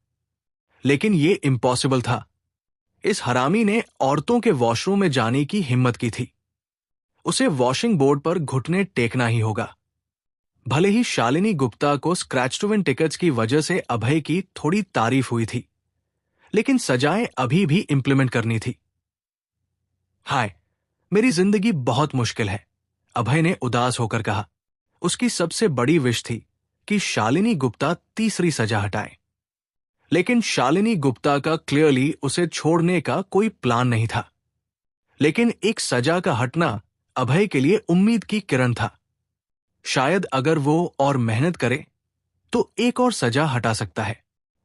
लेकिन ये इम्पॉसिबल था। इस हरामी ने औरतों के वॉशरूम में जाने की हिम्मत की थी। उसे वॉशिंग बोर्ड पर घुटने टेकना ही होगा। भले ही शालिनी गुप्ता को स्क्रैच टू विन टिकट्स की वजह से अभय की थोड़ी तारीफ हुई थी, लेकिन सजाएं अभी भी इंप्लीमेंट करनी थी। हाय, मेरी जिंदगी बहुत मुश्किल है, अभय ने उदास होकर कहा। उसकी सबसे बड़ी विश थी कि शालिनी गुप्ता तीसरी सजा हटाए, लेकिन शालिनी गुप्ता का क्लियरली उसे छोड़ने का कोई प्लान नहीं था। लेकिन एक सजा का हटना अभय के लिए उम्मीद की किरण था। शायद अगर वो और मेहनत करे तो एक और सजा हटा सकता है।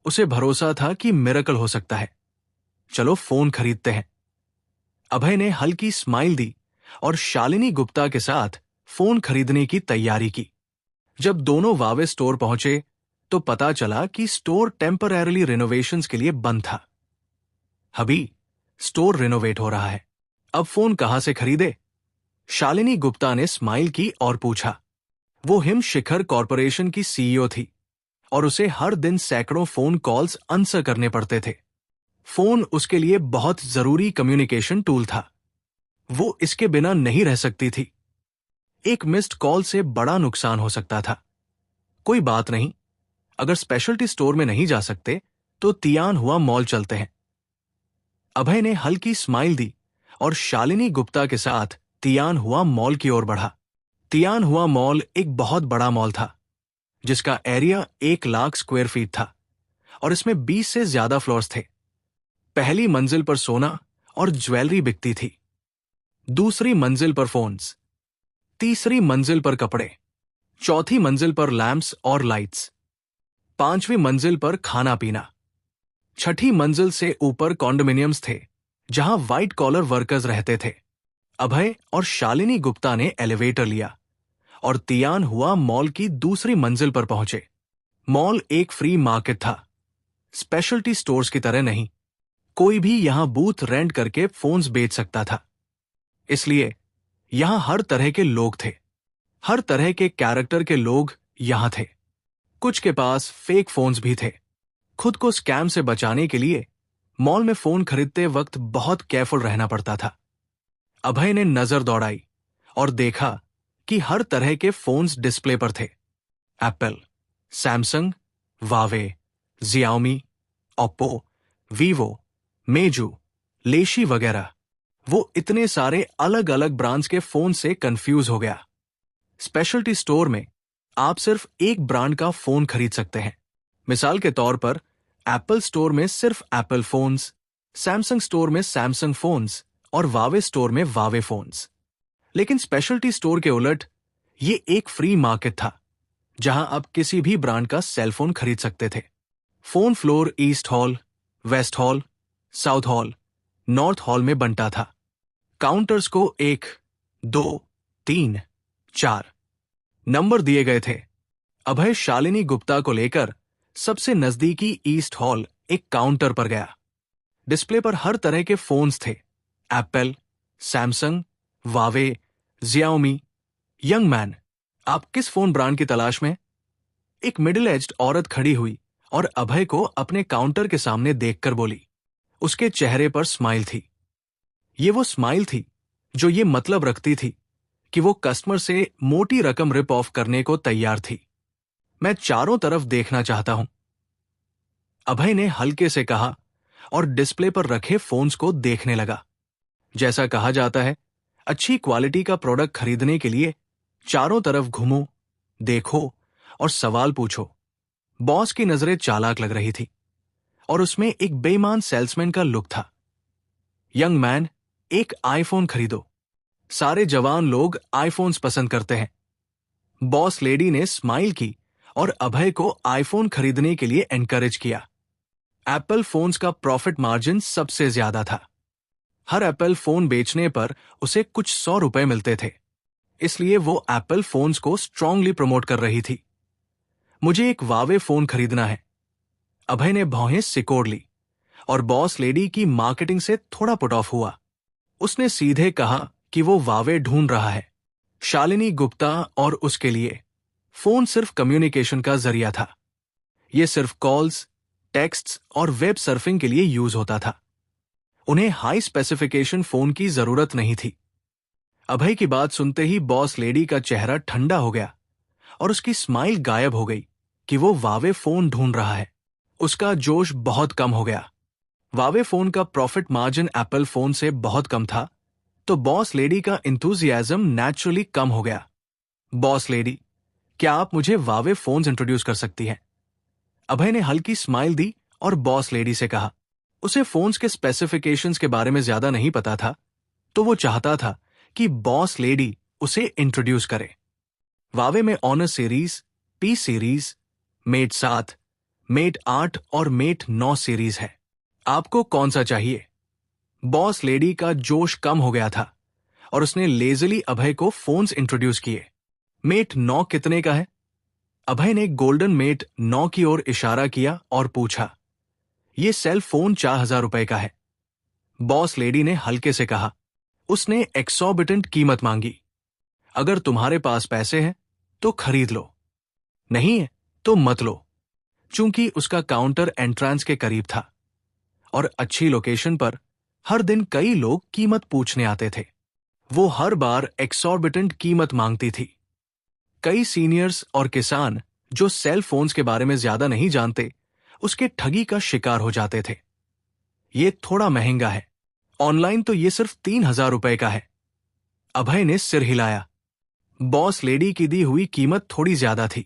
उसे भरोसा था कि मिरेकल हो सकता है। चलो फोन खरीदते हैं। अभय ने हल्की स्माइल दी और शालिनी गुप्ता के साथ फोन खरीदने की तैयारी की। जब दोनों वावे स्टोर पहुंचे तो पता चला कि स्टोर टेम्पररीली रिनोवेशंस के लिए बंद था। अभी स्टोर रिनोवेट हो रहा है, अब फोन कहां से खरीदे? शालिनी गुप्ता ने स्माइल की और पूछा। वो हिम शिखर कॉरपोरेशन की सीईओ थी और उसे हर दिन सैकड़ों फोन कॉल्स आंसर करने पड़ते थे। फोन उसके लिए बहुत जरूरी कम्युनिकेशन टूल था। वो इसके बिना नहीं रह सकती थी। एक मिस्ड कॉल से बड़ा नुकसान हो सकता था। कोई बात नहीं, अगर स्पेशलिटी स्टोर में नहीं जा सकते तो तियान हुआ मॉल चलते हैं। अभय ने हल्की स्माइल दी और शालिनी गुप्ता के साथ तियान हुआ मॉल की ओर बढ़ा। तियान हुआ मॉल एक बहुत बड़ा मॉल था, जिसका एरिया 1 लाख स्क्वायर फीट था और इसमें 20 से ज्यादा फ्लोर्स थे। पहली मंजिल पर सोना और ज्वेलरी बिकती थी, दूसरी मंजिल पर फोन्स, तीसरी मंजिल पर कपड़े, चौथी मंजिल पर लैंप्स और लाइट्स, पांचवी मंजिल पर खाना पीना, छठी मंजिल से ऊपर कॉन्डोमिनियम्स थे जहां व्हाइट कॉलर वर्कर्स रहते थे। अभय और शालिनी गुप्ता ने एलिवेटर लिया और तियान हुआ मॉल की दूसरी मंजिल पर पहुंचे। मॉल एक फ्री मार्केट था, स्पेशलिटी स्टोर्स की तरह नहीं। कोई भी यहां बूथ रेंट करके फोन्स बेच सकता था, इसलिए यहां हर तरह के लोग थे। हर तरह के कैरेक्टर के लोग यहां थे। कुछ के पास फेक फोन्स भी थे। खुद को स्कैम से बचाने के लिए मॉल में फोन खरीदते वक्त बहुत केयरफुल रहना पड़ता था। अभय ने नजर दौड़ाई और देखा कि हर तरह के फोन्स डिस्प्ले पर थे। Apple, Samsung, Huawei, Xiaomi, Oppo, Vivo, Meizu, Leshi वगैरह। वो इतने सारे अलग अलग ब्रांड्स के फोन से कंफ्यूज हो गया। स्पेशलिटी स्टोर में आप सिर्फ एक ब्रांड का फोन खरीद सकते हैं। मिसाल के तौर पर एप्पल स्टोर में सिर्फ एप्पल फोन्स, सैमसंग स्टोर में सैमसंग फोन्स और वावे स्टोर में वावे फोन्स। लेकिन स्पेशलिटी स्टोर के उलट ये एक फ्री मार्केट था, जहां आप किसी भी ब्रांड का सेलफोन खरीद सकते थे। Phone floor east hall, west hall, south hall, north hall में बंटा था। काउंटर्स को 1, 2, 3, 4 नंबर दिए गए थे। अभय शालिनी गुप्ता को लेकर सबसे नजदीकी ईस्ट हॉल एक काउंटर पर गया। डिस्प्ले पर हर तरह के फोन्स थे, Apple, Samsung, Huawei, Xiaomi. Young man, आप किस फोन ब्रांड की तलाश में? एक मिडिल एज्ड औरत खड़ी हुई और अभय को अपने काउंटर के सामने देखकर बोली। उसके चेहरे पर स्माइल थी। ये वो स्माइल थी जो ये मतलब रखती थी कि वो कस्टमर से मोटी रकम रिप ऑफ करने को तैयार थी। मैं चारों तरफ देखना चाहता हूं, अभय ने हल्के से कहा और डिस्प्ले पर रखे फोन्स को देखने लगा। जैसा कहा जाता है, अच्छी क्वालिटी का प्रोडक्ट खरीदने के लिए चारों तरफ घूमो, देखो और सवाल पूछो। बॉस की नजरें चालाक लग रही थी और उसमें एक बेईमान सेल्समैन का लुक था। यंग मैन, एक आईफोन खरीदो। सारे जवान लोग आईफोन्स पसंद करते हैं। बॉस लेडी ने स्माइल की और अभय को आईफोन खरीदने के लिए एनकरेज किया। एप्पल फोन्स का प्रॉफिट मार्जिन सबसे ज्यादा था। हर एप्पल फोन बेचने पर उसे कुछ 100 रुपए मिलते थे, इसलिए वो एप्पल फोन्स को स्ट्रांगली प्रमोट कर रही थी। मुझे एक वावे फोन खरीदना है। अभय ने भौहें सिकोड़ ली और बॉस लेडी की मार्केटिंग से थोड़ा पुट ऑफ हुआ। उसने सीधे कहा कि वो वावे ढूंढ रहा है। शालिनी गुप्ता और उसके लिए फोन सिर्फ कम्युनिकेशन का जरिया था। ये सिर्फ कॉल्स, टेक्स्ट्स और वेब सर्फिंग के लिए यूज होता था। उन्हें हाई स्पेसिफिकेशन फोन की जरूरत नहीं थी। अभय की बात सुनते ही बॉस लेडी का चेहरा ठंडा हो गया और उसकी स्माइल गायब हो गई कि वो वावे फोन ढूंढ रहा है। उसका जोश बहुत कम हो गया। वावे फोन का प्रॉफिट मार्जिन एप्पल फोन से बहुत कम था, तो बॉस लेडी का इंथुजियाज्म नेचुरली कम हो गया। बॉस लेडी, क्या आप मुझे वावे फोन्स इंट्रोड्यूस कर सकती हैं? अभय ने हल्की स्माइल दी और बॉस लेडी से कहा। उसे फोन्स के स्पेसिफिकेशंस के बारे में ज्यादा नहीं पता था, तो वो चाहता था कि बॉस लेडी उसे इंट्रोड्यूस करे। वावे में Honor series, P series, Mate 7, Mate 8 और मेट 9 सीरीज है। आपको कौन सा चाहिए? बॉस लेडी का जोश कम हो गया था और उसने लेजली अभय को फोन्स इंट्रोड्यूस किए। मेट 9 कितने का है? अभय ने गोल्डन मेट 9 की ओर इशारा किया और पूछा। ये सेल फोन 4,000 रुपए का है। बॉस लेडी ने हल्के से कहा। उसने एक्सॉर्बिटेंट कीमत मांगी। अगर तुम्हारे पास पैसे हैं तो खरीद लो, नहीं है तो मत लो। चूंकि उसका काउंटर एंट्रेंस के करीब था और अच्छी लोकेशन पर हर दिन कई लोग कीमत पूछने आते थे, वो हर बार एक्सॉर्बिटेंट कीमत मांगती थी। कई सीनियर्स और किसान जो सेल फोन्स के बारे में ज्यादा नहीं जानते, उसके ठगी का शिकार हो जाते थे। ये थोड़ा महंगा है, ऑनलाइन तो ये सिर्फ 3,000 रुपए का है। अभय ने सिर हिलाया। बॉस लेडी की दी हुई कीमत थोड़ी ज्यादा थी।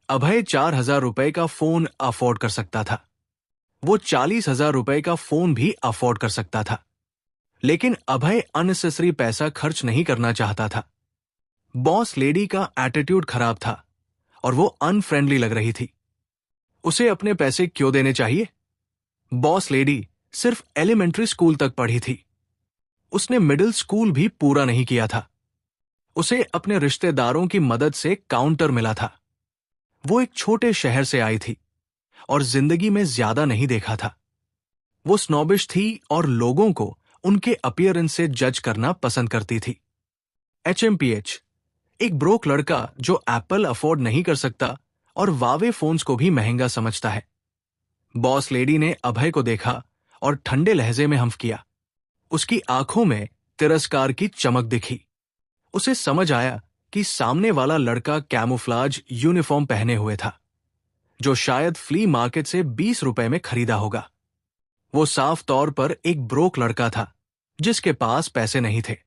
अभय 4,000 रुपए का फोन अफोर्ड कर सकता था। वो 40,000 रुपए का फोन भी अफोर्ड कर सकता था, लेकिन अभय अननेसेसरी पैसा खर्च नहीं करना चाहता था। बॉस लेडी का एटीट्यूड खराब था और वो अनफ्रेंडली लग रही थी। उसे अपने पैसे क्यों देने चाहिए? बॉस लेडी सिर्फ एलिमेंट्री स्कूल तक पढ़ी थी। उसने मिडिल स्कूल भी पूरा नहीं किया था। उसे अपने रिश्तेदारों की मदद से काउंटर मिला था। वो एक छोटे शहर से आई थी और जिंदगी में ज्यादा नहीं देखा था। वो स्नॉबिश थी और लोगों को उनके अपीयरेंस से जज करना पसंद करती थी। HMPH, एक ब्रोक लड़का जो एप्पल अफोर्ड नहीं कर सकता और वावे फोन्स को भी महंगा समझता है। बॉस लेडी ने अभय को देखा और ठंडे लहजे में हंफ किया। उसकी आंखों में तिरस्कार की चमक दिखी। उसे समझ आया कि सामने वाला लड़का कैमोफ्लाज यूनिफॉर्म पहने हुए था, जो शायद फ्ली मार्केट से 20 रुपए में खरीदा होगा। वो साफ तौर पर एक ब्रोक लड़का था जिसके पास पैसे नहीं थे।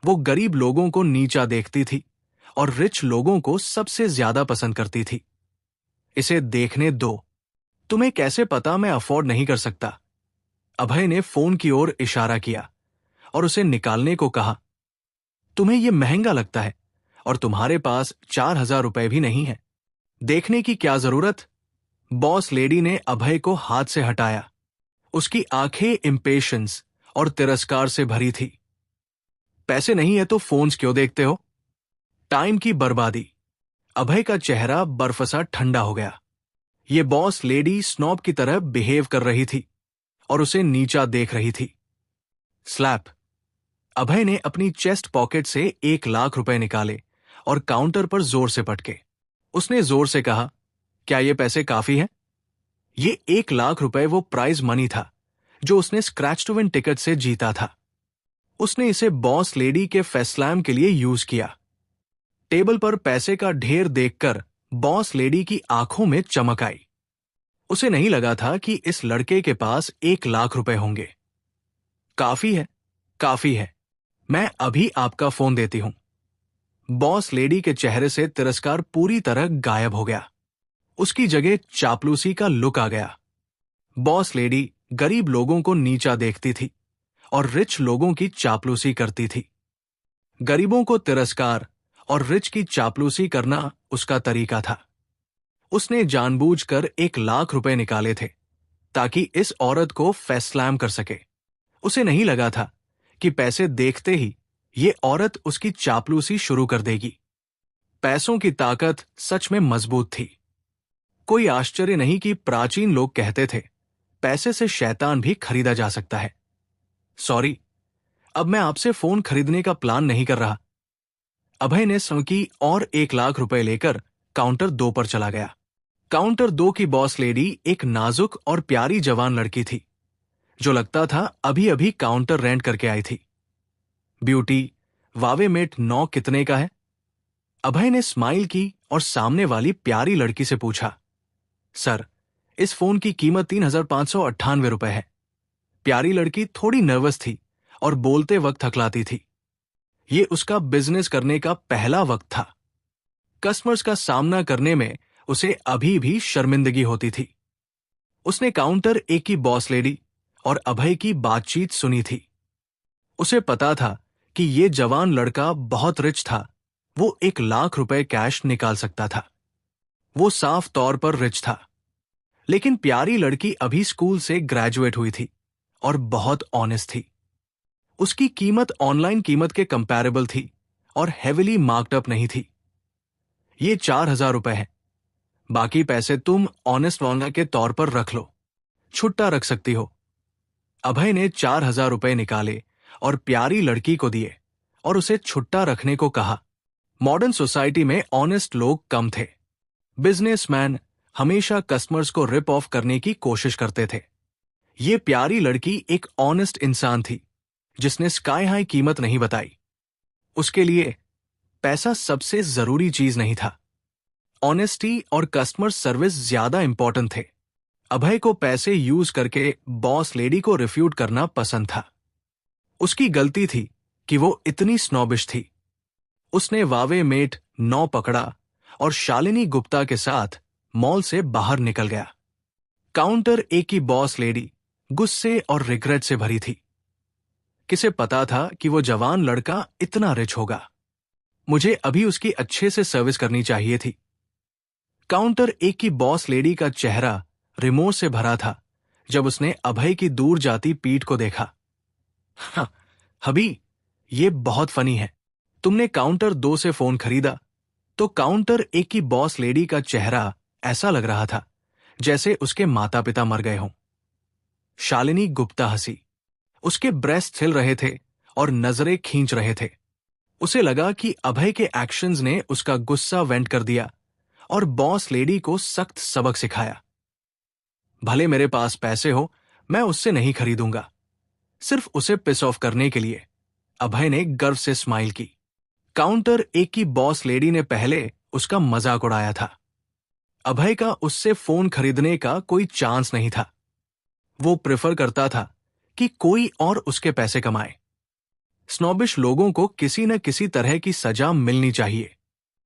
वो गरीब लोगों को नीचा देखती थी और रिच लोगों को सबसे ज्यादा पसंद करती थी। इसे देखने दो, तुम्हें कैसे पता मैं अफोर्ड नहीं कर सकता? अभय ने फोन की ओर इशारा किया और उसे निकालने को कहा। तुम्हें यह महंगा लगता है और तुम्हारे पास 4,000 रुपए भी नहीं है। देखने की क्या जरूरत? बॉस लेडी ने अभय को हाथ से हटाया। उसकी आंखें इंपेशेंस और तिरस्कार से भरी थी। पैसे नहीं है तो फोन्स क्यों देखते हो? टाइम की बर्बादी। अभय का चेहरा बर्फसा ठंडा हो गया। ये बॉस लेडी स्नॉब की तरह बिहेव कर रही थी और उसे नीचा देख रही थी। स्लैप। अभय ने अपनी चेस्ट पॉकेट से 1 लाख रुपए निकाले और काउंटर पर जोर से पटके। उसने जोर से कहा, क्या ये पैसे काफी हैं? ये 1 लाख रुपए वो प्राइज मनी था जो उसने स्क्रैच टू विन टिकट से जीता था। उसने इसे बॉस लेडी के फेस्लैम के लिए यूज किया। टेबल पर पैसे का ढेर देखकर बॉस लेडी की आंखों में चमक आई। उसे नहीं लगा था कि इस लड़के के पास 1 लाख रुपए होंगे। काफी है, काफी है, मैं अभी आपका फोन देती हूं। बॉस लेडी के चेहरे से तिरस्कार पूरी तरह गायब हो गया। उसकी जगह चापलूसी का लुक आ गया। बॉस लेडी गरीब लोगों को नीचा देखती थी और रिच लोगों की चापलूसी करती थी। गरीबों को तिरस्कार और रिच की चापलूसी करना उसका तरीका था। उसने जानबूझकर 1 लाख रुपए निकाले थे ताकि इस औरत को फेस्लैम कर सके। उसे नहीं लगा था कि पैसे देखते ही ये औरत उसकी चापलूसी शुरू कर देगी। पैसों की ताकत सच में मजबूत थी। कोई आश्चर्य नहीं कि प्राचीन लोग कहते थे, पैसे से शैतान भी खरीदा जा सकता है। सॉरी, अब मैं आपसे फोन खरीदने का प्लान नहीं कर रहा। अभय ने सौंकी और 1 लाख रुपए लेकर काउंटर 2 पर चला गया। काउंटर 2 की बॉस लेडी एक नाजुक और प्यारी जवान लड़की थी जो लगता था अभी अभी काउंटर रेंट करके आई थी। ब्यूटी, वावे मेट 9 कितने का है? अभय ने स्माइल की और सामने वाली प्यारी लड़की से पूछा। सर, इस फोन की कीमत 3,598 रुपए है। प्यारी लड़की थोड़ी नर्वस थी और बोलते वक्त हकलाती थी। ये उसका बिजनेस करने का पहला वक्त था। कस्टमर्स का सामना करने में उसे अभी भी शर्मिंदगी होती थी। उसने काउंटर 1 की बॉस लेडी और अभय की बातचीत सुनी थी। उसे पता था कि ये जवान लड़का बहुत रिच था। वो 1 लाख रुपए कैश निकाल सकता था। वो साफ तौर पर रिच था। लेकिन प्यारी लड़की अभी स्कूल से ग्रेजुएट हुई थी और बहुत ऑनेस्ट थी। उसकी कीमत ऑनलाइन कीमत के कंपैरेबल थी और हेविली मार्क्ड अप नहीं थी। ये 4,000 रुपए है। बाकी पैसे तुम ऑनेस्ट ओनर के तौर पर रख लो, छुट्टा रख सकती हो। अभय ने 4,000 रुपए निकाले और प्यारी लड़की को दिए और उसे छुट्टा रखने को कहा। मॉडर्न सोसाइटी में ऑनेस्ट लोग कम थे। बिजनेसमैन हमेशा कस्टमर्स को रिप ऑफ करने की कोशिश करते थे। ये प्यारी लड़की एक ऑनेस्ट इंसान थी जिसने स्काई हाई कीमत नहीं बताई। उसके लिए पैसा सबसे जरूरी चीज नहीं था। ऑनेस्टी और कस्टमर सर्विस ज्यादा इंपॉर्टेंट थे। अभय को पैसे यूज करके बॉस लेडी को रिफ्यूट करना पसंद था। उसकी गलती थी कि वो इतनी स्नॉबिश थी। उसने वावे मेट 9 पकड़ा और शालिनी गुप्ता के साथ मॉल से बाहर निकल गया। काउंटर 1 की बॉस लेडी गुस्से और रिग्रेट से भरी थी। किसे पता था कि वो जवान लड़का इतना रिच होगा। मुझे अभी उसकी अच्छे से सर्विस करनी चाहिए थी। काउंटर 1 की बॉस लेडी का चेहरा रिमोर्स से भरा था जब उसने अभय की दूर जाती पीठ को देखा। हाँ, हबी, ये बहुत फनी है। तुमने काउंटर 2 से फोन खरीदा तो काउंटर 1 की बॉस लेडी का चेहरा ऐसा लग रहा था जैसे उसके माता पिता मर गए हों। शालिनी गुप्ता हंसी। उसके ब्रेस्ट हिल रहे थे और नजरें खींच रहे थे। उसे लगा कि अभय के एक्शंस ने उसका गुस्सा वेंट कर दिया और बॉस लेडी को सख्त सबक सिखाया। भले मेरे पास पैसे हो, मैं उससे नहीं खरीदूंगा, सिर्फ उसे पिस ऑफ करने के लिए। अभय ने गर्व से स्माइल की। काउंटर 1 की बॉस लेडी ने पहले उसका मजाक उड़ाया था। अभय का उससे फोन खरीदने का कोई चांस नहीं था। वो प्रेफर करता था कि कोई और उसके पैसे कमाए। स्नॉबिश लोगों को किसी न किसी तरह की सजा मिलनी चाहिए।